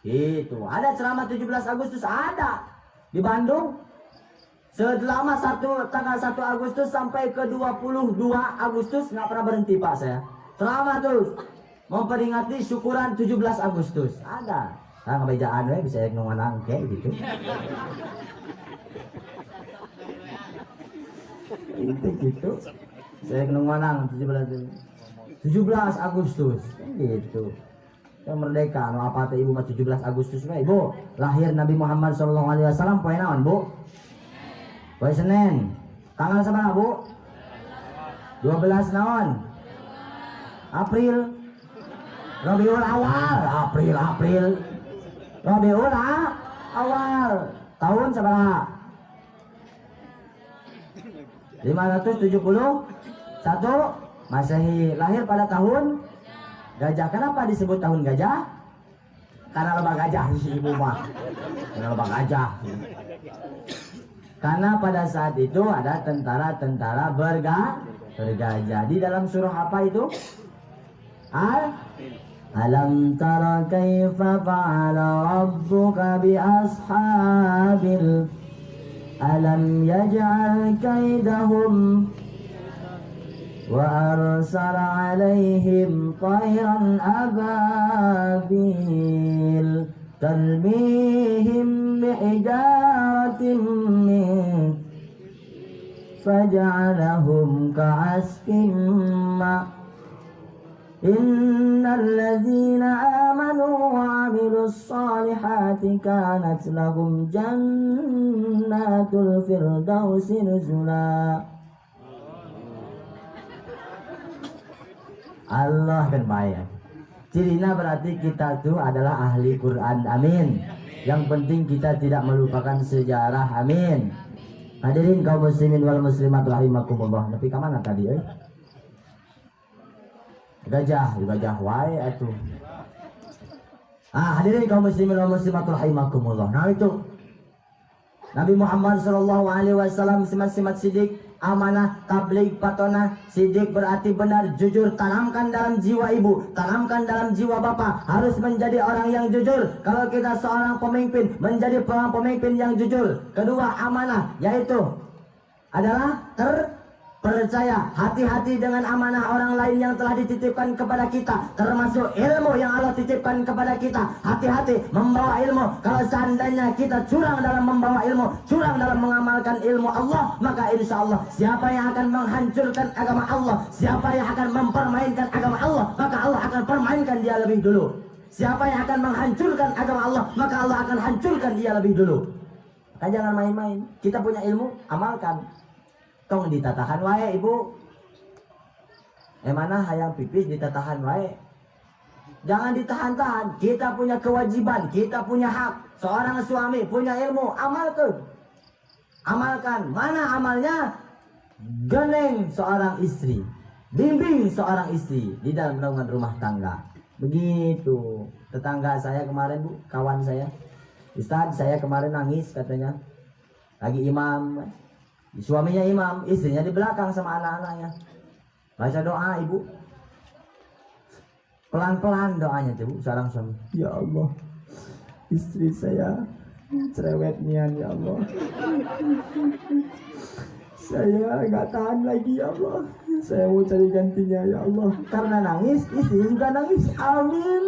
Gitu. Ada ceramah 17 Agustus ada di Bandung. Selama tanggal 1 Agustus sampai ke 22 Agustus nggak pernah berhenti Pak saya. Ceramah terus memperingati syukuran 17 Agustus. Ada. Nah, kebejaan we bisa ngomong kayak gitu. Itu gitu. Saya ngomong 17 Agustus gitu. Yang merdeka, no apa teh ibu mah 17 Agustus we, Ibu. Lahir Nabi Muhammad sallallahu alaihi wasallam poe naon, Bu? Poe Senin. Tanggal sabaraha, Bu? 12 naon? April. Rabiul Awal, April. Rabiul Awal. Tahun sabaraha? 571 Masehi. Lahir pada tahun Gajah. Kenapa disebut tahun gajah? Karena loba gajah si ibu mah. Karena loba gajah. Karena pada saat itu ada tentara-tentara bergajah. Di dalam surah apa itu? Alam tara kaifa fa'ala rabbuka bi ashabil alam yaj'al kaidahum wa arsala alaihim tayran ababil tarmihim bihijaratin min faj'alahum ka'asfin ma innal ladzina amanu wa 'amilus solihati kanat lahum jannatul firdausi nuzula. Allah kan baik. Cirinya berarti kita itu adalah ahli Quran, amin. Yang penting kita tidak melupakan sejarah, amin. Hadirin kaum muslimin wal muslimat rahimakumullah. Tapi ke mana tadi Gajah wae atuh. Hadirin kaum muslimin wal muslimat rahimakumullah. Nah itu Nabi Muhammad sallallahu alaihi wasallam simat-simat sidik, amanah, tabligh, patona. Sidik berarti benar, jujur. Tanamkan dalam jiwa ibu, tanamkan dalam jiwa bapak, harus menjadi orang yang jujur. Kalau kita seorang pemimpin, menjadi seorang pemimpin yang jujur. Kedua, amanah, yaitu adalah percaya, hati-hati dengan amanah orang lain yang telah dititipkan kepada kita, termasuk ilmu yang Allah titipkan kepada kita. Hati-hati membawa ilmu. Kalau seandainya kita curang dalam membawa ilmu, curang dalam mengamalkan ilmu Allah, maka insya Allah siapa yang akan menghancurkan agama Allah, siapa yang akan mempermainkan agama Allah, maka Allah akan permainkan dia lebih dulu. Siapa yang akan menghancurkan agama Allah, maka Allah akan hancurkan dia lebih dulu. Maka jangan main-main. Kita punya ilmu, amalkan. Tong ditatahan wae ibu. Mana hayang pipis ditatahan wae. Jangan ditahan-tahan. Kita punya kewajiban, kita punya hak. Seorang suami punya ilmu, amalkan. Amalkan. Mana amalnya? Geneng seorang istri, bimbing seorang istri di dalam naungan rumah tangga. Begitu. Tetangga saya kemarin bu, kawan saya, Ustaz saya kemarin nangis katanya. Lagi imam. Suaminya imam, istrinya di belakang sama anak-anaknya. Baca doa ibu. Pelan-pelan doanya tuh seorang suami. Ya Allah, istri saya cerewetnya ya Allah. Saya nggak tahan lagi ya Allah. Saya mau cari gantinya ya Allah. Karena nangis, istri juga nangis. Amin.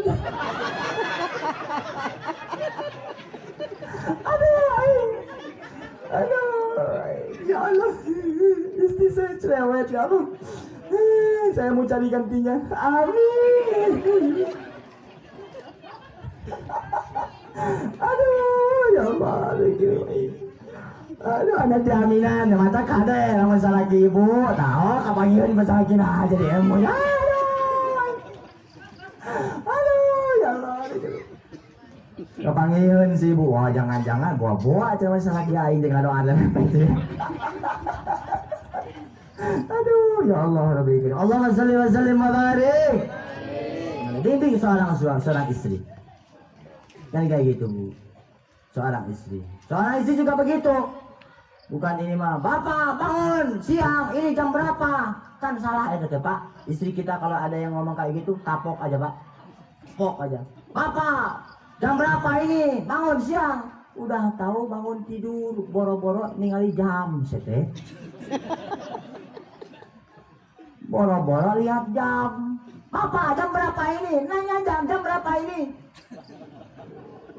Aduh, ya Allah, istri saya cerewet ya Allah. Saya mau cari gantinya. Amin. Aduh, ya Allah, aduh, anak jaminan, mata kade, masalah ibu, tahu kapan masalah kita jadi emo ya. Aduh, ya Allah. Kepanggilin si ibu, wah jangan-jangan buah-buah aja masalah kiai dengan doa dan itu. Aduh, ya Allah Rabbi. Allahumma shalli wa sallim wa barik. Bimbing seorang istri. Kan kayak gitu bu. Seorang istri juga begitu. Bukan ini mah, bapak bangun siang, ini jam berapa? Kan salah itu pak. Istri kita kalau ada yang ngomong kayak gitu, tapok aja pak. Pok aja. Bapak, jam berapa ini? Bangun siang. Udah tahu bangun tidur, boro-boro ningali jam sete. Boro-boro lihat jam. Bapak, jam berapa ini? Nanya jam berapa ini?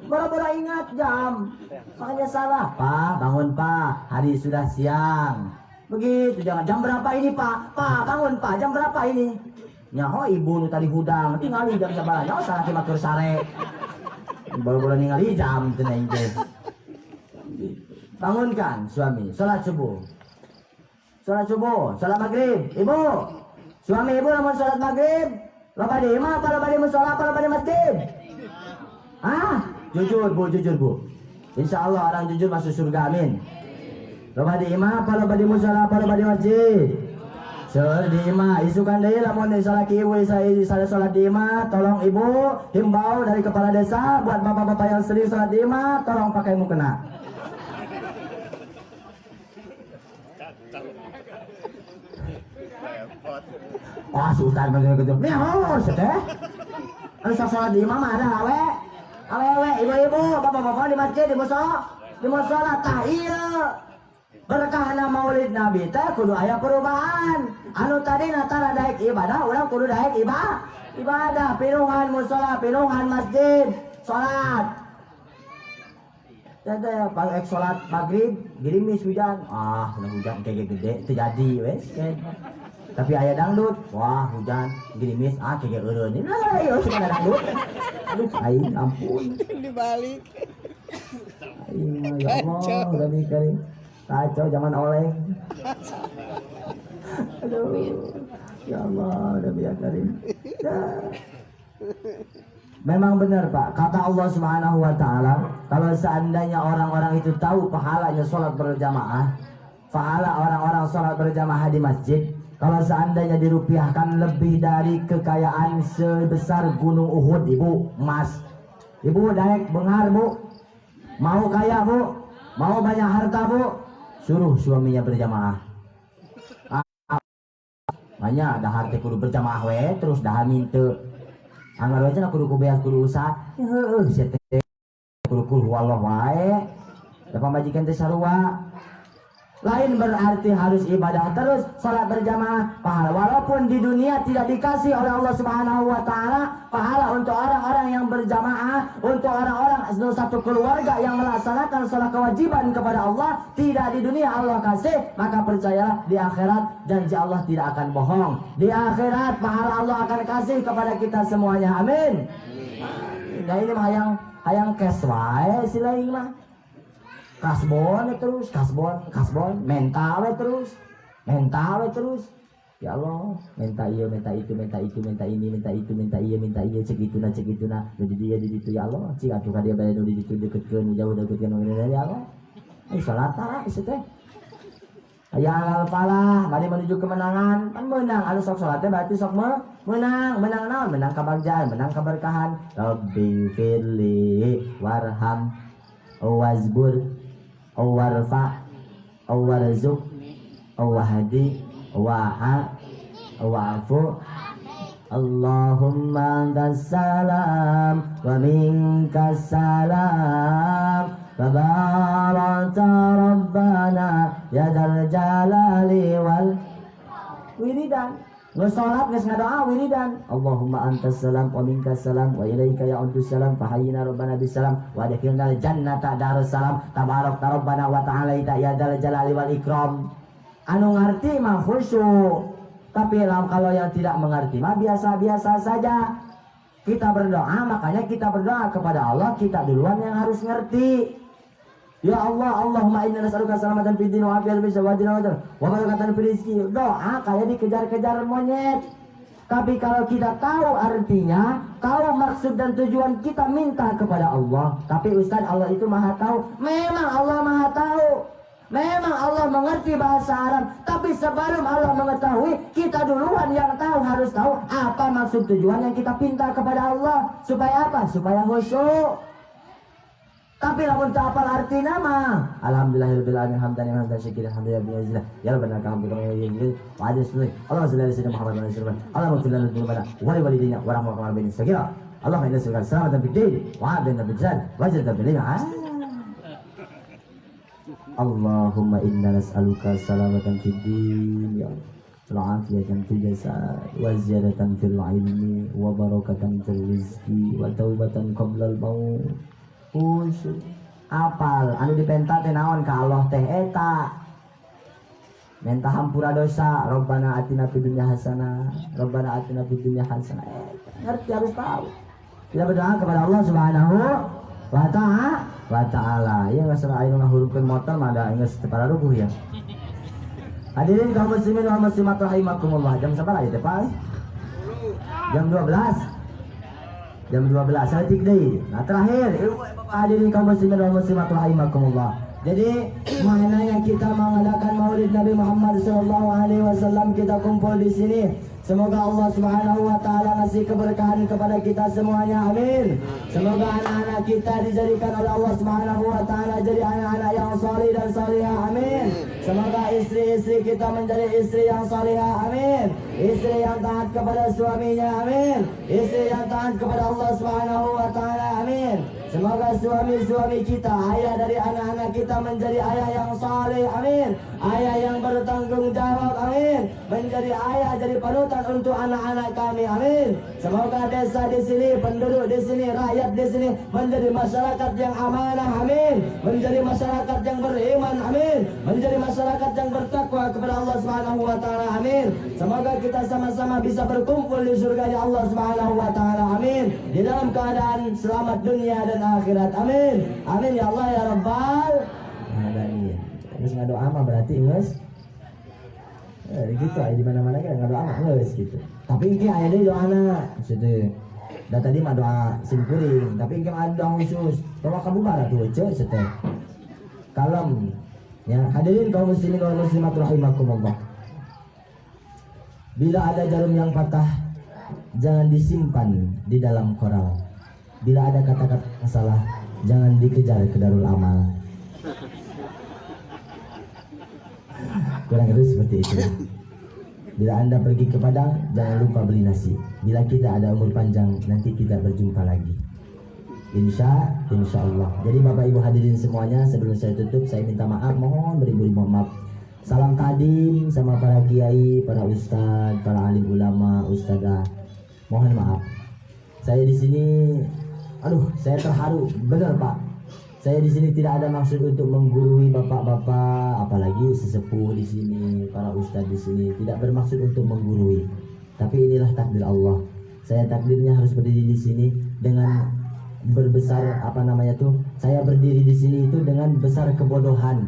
Boro-boro ingat jam. Makanya salah. Pak, bangun pak. Hari sudah siang. Begitu jangan. Jam berapa ini pak? Pak, bangun pak. Jam berapa ini? Nyaho ibu nu tadi hudang. Tinggali jam sabar. Nyaho salah ki matur sare. Boro-boro ningali jam cenah ieu. Bangunkan suami. Salat subuh. Salat maghrib. Ibu. Suami ibu lamun salat maghrib. Loba di imah apa loba di mushola apa loba di masjid? Jujur bu. Insya Allah orang jujur masuk surga, amin. Loba di imah apa loba di mushola apa loba di masjid? Seur di imah. Isukan deui lamun salat ibu saya salat di imah, tolong ibu himbau dari kepala desa buat bapak-bapak yang sering salat di imah, tolong pakai mukena. Wah, sultan begitu. Nih harus teh. Anu salat di imam ada awewe, ibu-ibu, bapak-bapak di masjid, di musola tah ieu. Berkahna maulid Nabi teh kudu aya perubahan. Anu tadi natara daek ibadah, urang kudu daek ibadah, pilungan musola, pilungan masjid, salat. Teh pagi salat maghrib, gerimis hujan. Ah, hujan kayak gede terjadi wes. Tapi aya dangdut, wah hujan, gerimis, kayak eureun. Nah, ieu suka dangdut. Aduh, aing ampun. Dibalik. Aing ya Allah, udah dikaring. Kacau zaman oleng. Aduh, ya Allah, udah biarin. Memang benar Pak, kata Allah Subhanahu wa Ta'ala, kalau seandainya orang-orang itu tahu pahalanya sholat berjamaah, pahala orang-orang sholat berjamaah di masjid, kalau seandainya dirupiahkan lebih dari kekayaan sebesar gunung Uhud, ibu, emas, ibu daek benghar bu, mau kaya bu, mau banyak harta bu, suruh suaminya berjamaah. Banyak dah harta kudu berjamaah we, terus dah minta. Anggar aja kudu kubeas kudu usaha. Heueuh sia teh kudu wallah wae. Da pamajikan teh sarua. Lain berarti harus ibadah terus, salat berjamaah, pahala walaupun di dunia tidak dikasih oleh Allah Subhanahu wa Ta'ala pahala untuk orang-orang yang berjamaah, untuk orang-orang satu keluarga yang melaksanakan salat kewajiban kepada Allah, tidak di dunia Allah kasih, maka percayalah di akhirat janji Allah tidak akan bohong. Di akhirat pahala Allah akan kasih kepada kita semuanya. Amin. Nah ini mah hayang cash wae sila ieu mah. Kasbon terus, kasbon, mental terus. Ya Allah, minta iya, minta itu, minta ini, minta itu, minta iya, cek itu na. Jadi dia di situ ya Allah, cik atuh ka dia bae di situ deketkeun, jauh deketkeun ya Allah. Salat tah ieu teh. Aya alal falah, bari menuju kemenangan, kan menang. Anu sok salat teh berarti sok menang naon? Menang kabagjaan, menang keberkahan. Rabbi firli warham wazbur warfa warzuk wahdi wa'fu Allahumma antas salam wa minkas salam wa barakta rabbana ya dzal jalali wal wiridan. Nges sholat, nges ngadoa, wiridan. Allahumma antas salam wa minkas salam wa ilaika ya'udus salam fahayyina rabbana bisalam wa adkhilnal jannata darus salam tabarak rabbana wa ta'ala ya dzal jalali wal ikram. Anu ngerti mah khusyuk, tapi kalau yang tidak mengerti mah biasa-biasa saja. Kita berdoa, makanya kita berdoa kepada Allah, kita duluan yang harus ngerti. Ya Allah, Allahumma inna nas'aluka salamatan fid din wa afiyatan fis zawajin wa barakatan fil rizqi. Doa kayak dikejar-kejar monyet. Tapi kalau kita tahu artinya, tahu maksud dan tujuan, kita minta kepada Allah. Tapi Ustaz, Allah itu Maha tahu. Memang Allah Maha tahu. Memang Allah mengerti bahasa Arab. Tapi sebelum Allah mengetahui, kita duluan yang tahu, harus tahu apa maksud tujuan yang kita pinta kepada Allah. Supaya apa? Supaya khusyuk. Tapi lamun tak apal arti nama, alhamdulillahirabbil alamin hamdan syakiran alhamdulillah ya rabbana alhamdulillah ya injil wa hadis Allah sallallahu alaihi Muhammad wa sallam Allah mutilla lana wa li walidina wa rahmatullahi wa barakatuh. Allah inna sirra salamatan fid din wa adna bil jannah wa jannatan bil Allahumma inna nas'aluka salamatan fid din ya Allah, afiyatan fil jasad wa ziyadatan fil ilmi wa barakatan fil rizqi wa taubatan qabla al maut. Khusyuk apal anu dipenta teh naon ka Allah teh eta minta hampura dosa. Rabbana atina fid dunya hasanah, Rabbana atina fid dunya hasanah. Ngerti, harus tahu. Kita berdoa kepada Allah Subhanahu wa ta'ala. Ya masalah anu ngahurupkeun motor mah da geus teu pararuguh ya. Hadirin kaum muslimin wal muslimat rahimakumullah. Jam sabaraha ieu teh Pak? Jam 12. Jam 12 saeutik deui. Nah terakhir, hadirin kaum muslimin wal muslimat rahimakumullah. Jadi maknanya kita mengadakan Maulid Nabi Muhammad sallallahu alaihi wasallam, kita kumpul di sini. Semoga Allah Subhanahu wa taala ngasih keberkahan kepada kita semuanya. Amin. Semoga anak-anak kita dijadikan oleh Allah Subhanahu wa taala jadi anak-anak yang saleh dan salihah. Amin. Semoga istri-istri kita menjadi istri yang salihah, amin. Istri yang taat kepada suaminya, amin. Istri yang taat kepada Allah Subhanahu wa taala, amin. Semoga suami-suami kita, ayah dari anak-anak kita menjadi ayah yang saleh, amin. Ayah yang bertanggung jawab, amin. Menjadi ayah, jadi panutan untuk anak-anak kami, amin. Semoga desa di sini, penduduk di sini, rakyat di sini menjadi masyarakat yang amanah, amin. Menjadi masyarakat yang beriman, amin. Menjadi masyarakat yang bertakwa kepada Allah Subhanahu wa taala, amin. Semoga kita sama-sama bisa berkumpul di surga Allah Subhanahu wa taala, amin. Di dalam keadaan selamat dunia dan akhirat, amin. Amin ya Allah ya Rabbal alamin. Terus ngadoa mah berarti geus gitu aja di mana-mana kan ngadoa mah geus gitu. Tapi ini aya deui doana situ. Da tadi mah doa simkuring, tapi ini ada doa khusus. Doa kabubar tuh ceu situ. Kalem. Ya, hadirin kaum muslimin wal muslimat rahimakumullah. Bila ada jarum yang patah, jangan disimpan di dalam koral. Bila ada kata-kata salah, jangan dikejar ke Darul Amal. Kurang lebih seperti itu. Bila Anda pergi ke Padang, jangan lupa beli nasi. Bila kita ada umur panjang, nanti kita berjumpa lagi. Insya Allah. Jadi Bapak Ibu hadirin semuanya, sebelum saya tutup, saya minta maaf, mohon beribu-ribu maaf. Salam tadim sama para kiai, para ustadz, para alim ulama, ustadzah. Mohon maaf. Saya di sini, saya terharu, benar Pak. Saya di sini tidak ada maksud untuk menggurui bapak-bapak, apalagi sesepuh di sini, para ustadz di sini, tidak bermaksud untuk menggurui. Tapi inilah takdir Allah. Saya takdirnya harus berdiri di sini dengan berbesar saya berdiri di sini itu dengan besar kebodohan,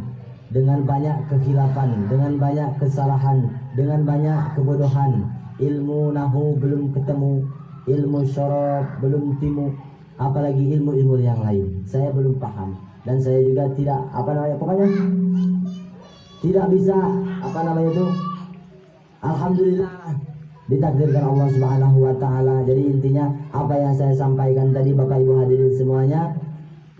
dengan banyak kekhilafan, dengan banyak kesalahan, dengan banyak kebodohan. Ilmu nahu belum ketemu, ilmu syaraf belum timu, apalagi ilmu-ilmu yang lain saya belum paham, dan saya juga tidak tidak bisa alhamdulillah ditakdirkan Allah Subhanahu wa taala. Jadi intinya apa yang saya sampaikan tadi Bapak Ibu hadirin semuanya,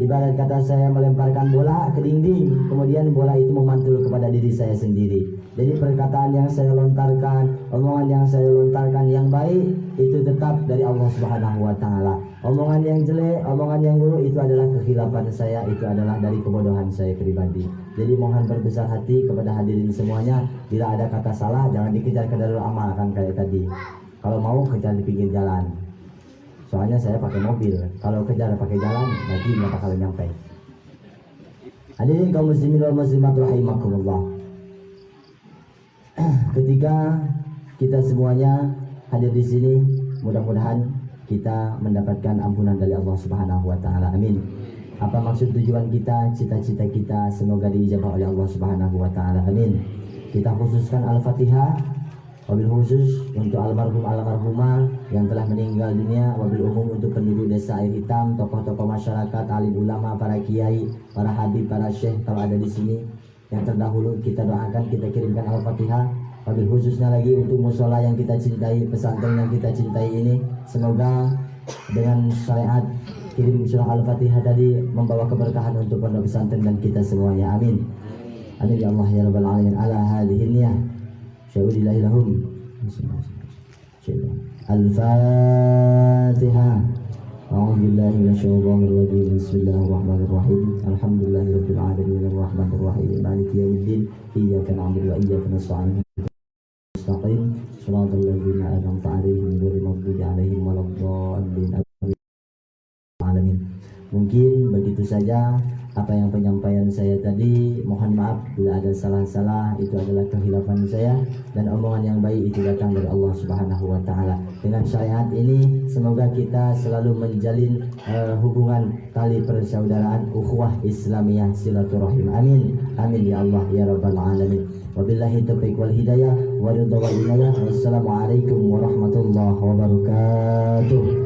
ibarat kata saya melemparkan bola ke dinding, kemudian bola itu memantul kepada diri saya sendiri. Jadi perkataan yang saya lontarkan, omongan yang saya lontarkan yang baik itu tetap dari Allah Subhanahu wa taala. Omongan yang jelek, omongan yang buruk itu adalah kekhilafan saya, itu adalah dari kebodohan saya pribadi. Jadi mohon berbesar hati kepada hadirin semuanya, bila ada kata salah jangan dikejar ke Darul Amal kan kayak tadi. Kalau mau kejar di pinggir jalan. Soalnya saya pakai mobil. Kalau kejar pakai jalan nanti nggak bakal nyampe. Hadirin kaum muslimin wal muslimat rahimakumullah. Ketika kita semuanya hadir di sini, mudah-mudahan kita mendapatkan ampunan dari Allah Subhanahu wa taala. Amin. Apa maksud tujuan kita, cita-cita kita semoga diijabah oleh Allah Subhanahu wa taala. Amin. Kita khususkan Al-Fatihah wabil khusus untuk almarhumah yang telah meninggal dunia, wabil umum untuk penduduk desa Air Hitam, tokoh-tokoh masyarakat, alim ulama, para kiai, para habib, para syekh kalau ada di sini. Yang terdahulu kita doakan, kita kirimkan Al-Fatihah. Wabil khususnya lagi untuk musola yang kita cintai, pesantren yang kita cintai ini, semoga dengan syariat kirim surah Al-Fatihah tadi membawa keberkahan untuk pondok pesantren dan kita semuanya. Amin. Amin ya Allah ya Rabbal alamin. Ala hadhihi niyah syaudillahi lahum. Al-Fatihah. A'udzu billahi minasyaitonir rajim. Bismillahirrahmanirrahim. Alhamdulillahirabbil alamin arrahmanir rahim maliki yaumiddin. Iyyaka na'budu wa iyyaka nasta'in. Mustaqim shiratal ladzina an'amta 'alaihim ghairil maghdubi 'alaihim waladdallin. Alamin. Mungkin begitu saja apa yang penyampaian saya tadi. Mohon maaf bila ada salah-salah, itu adalah kehilafan saya, dan omongan yang baik itu datang dari Allah Subhanahu wa taala. Dengan syariat ini semoga kita selalu menjalin hubungan tali persaudaraan, ukhuwah Islamiyah, silaturahim. Amin. Amin ya Allah ya Rabbal alamin. Wabillahi taufiq wal hidayah wa ridha wal inayah. Wassalamualaikum warahmatullahi wabarakatuh.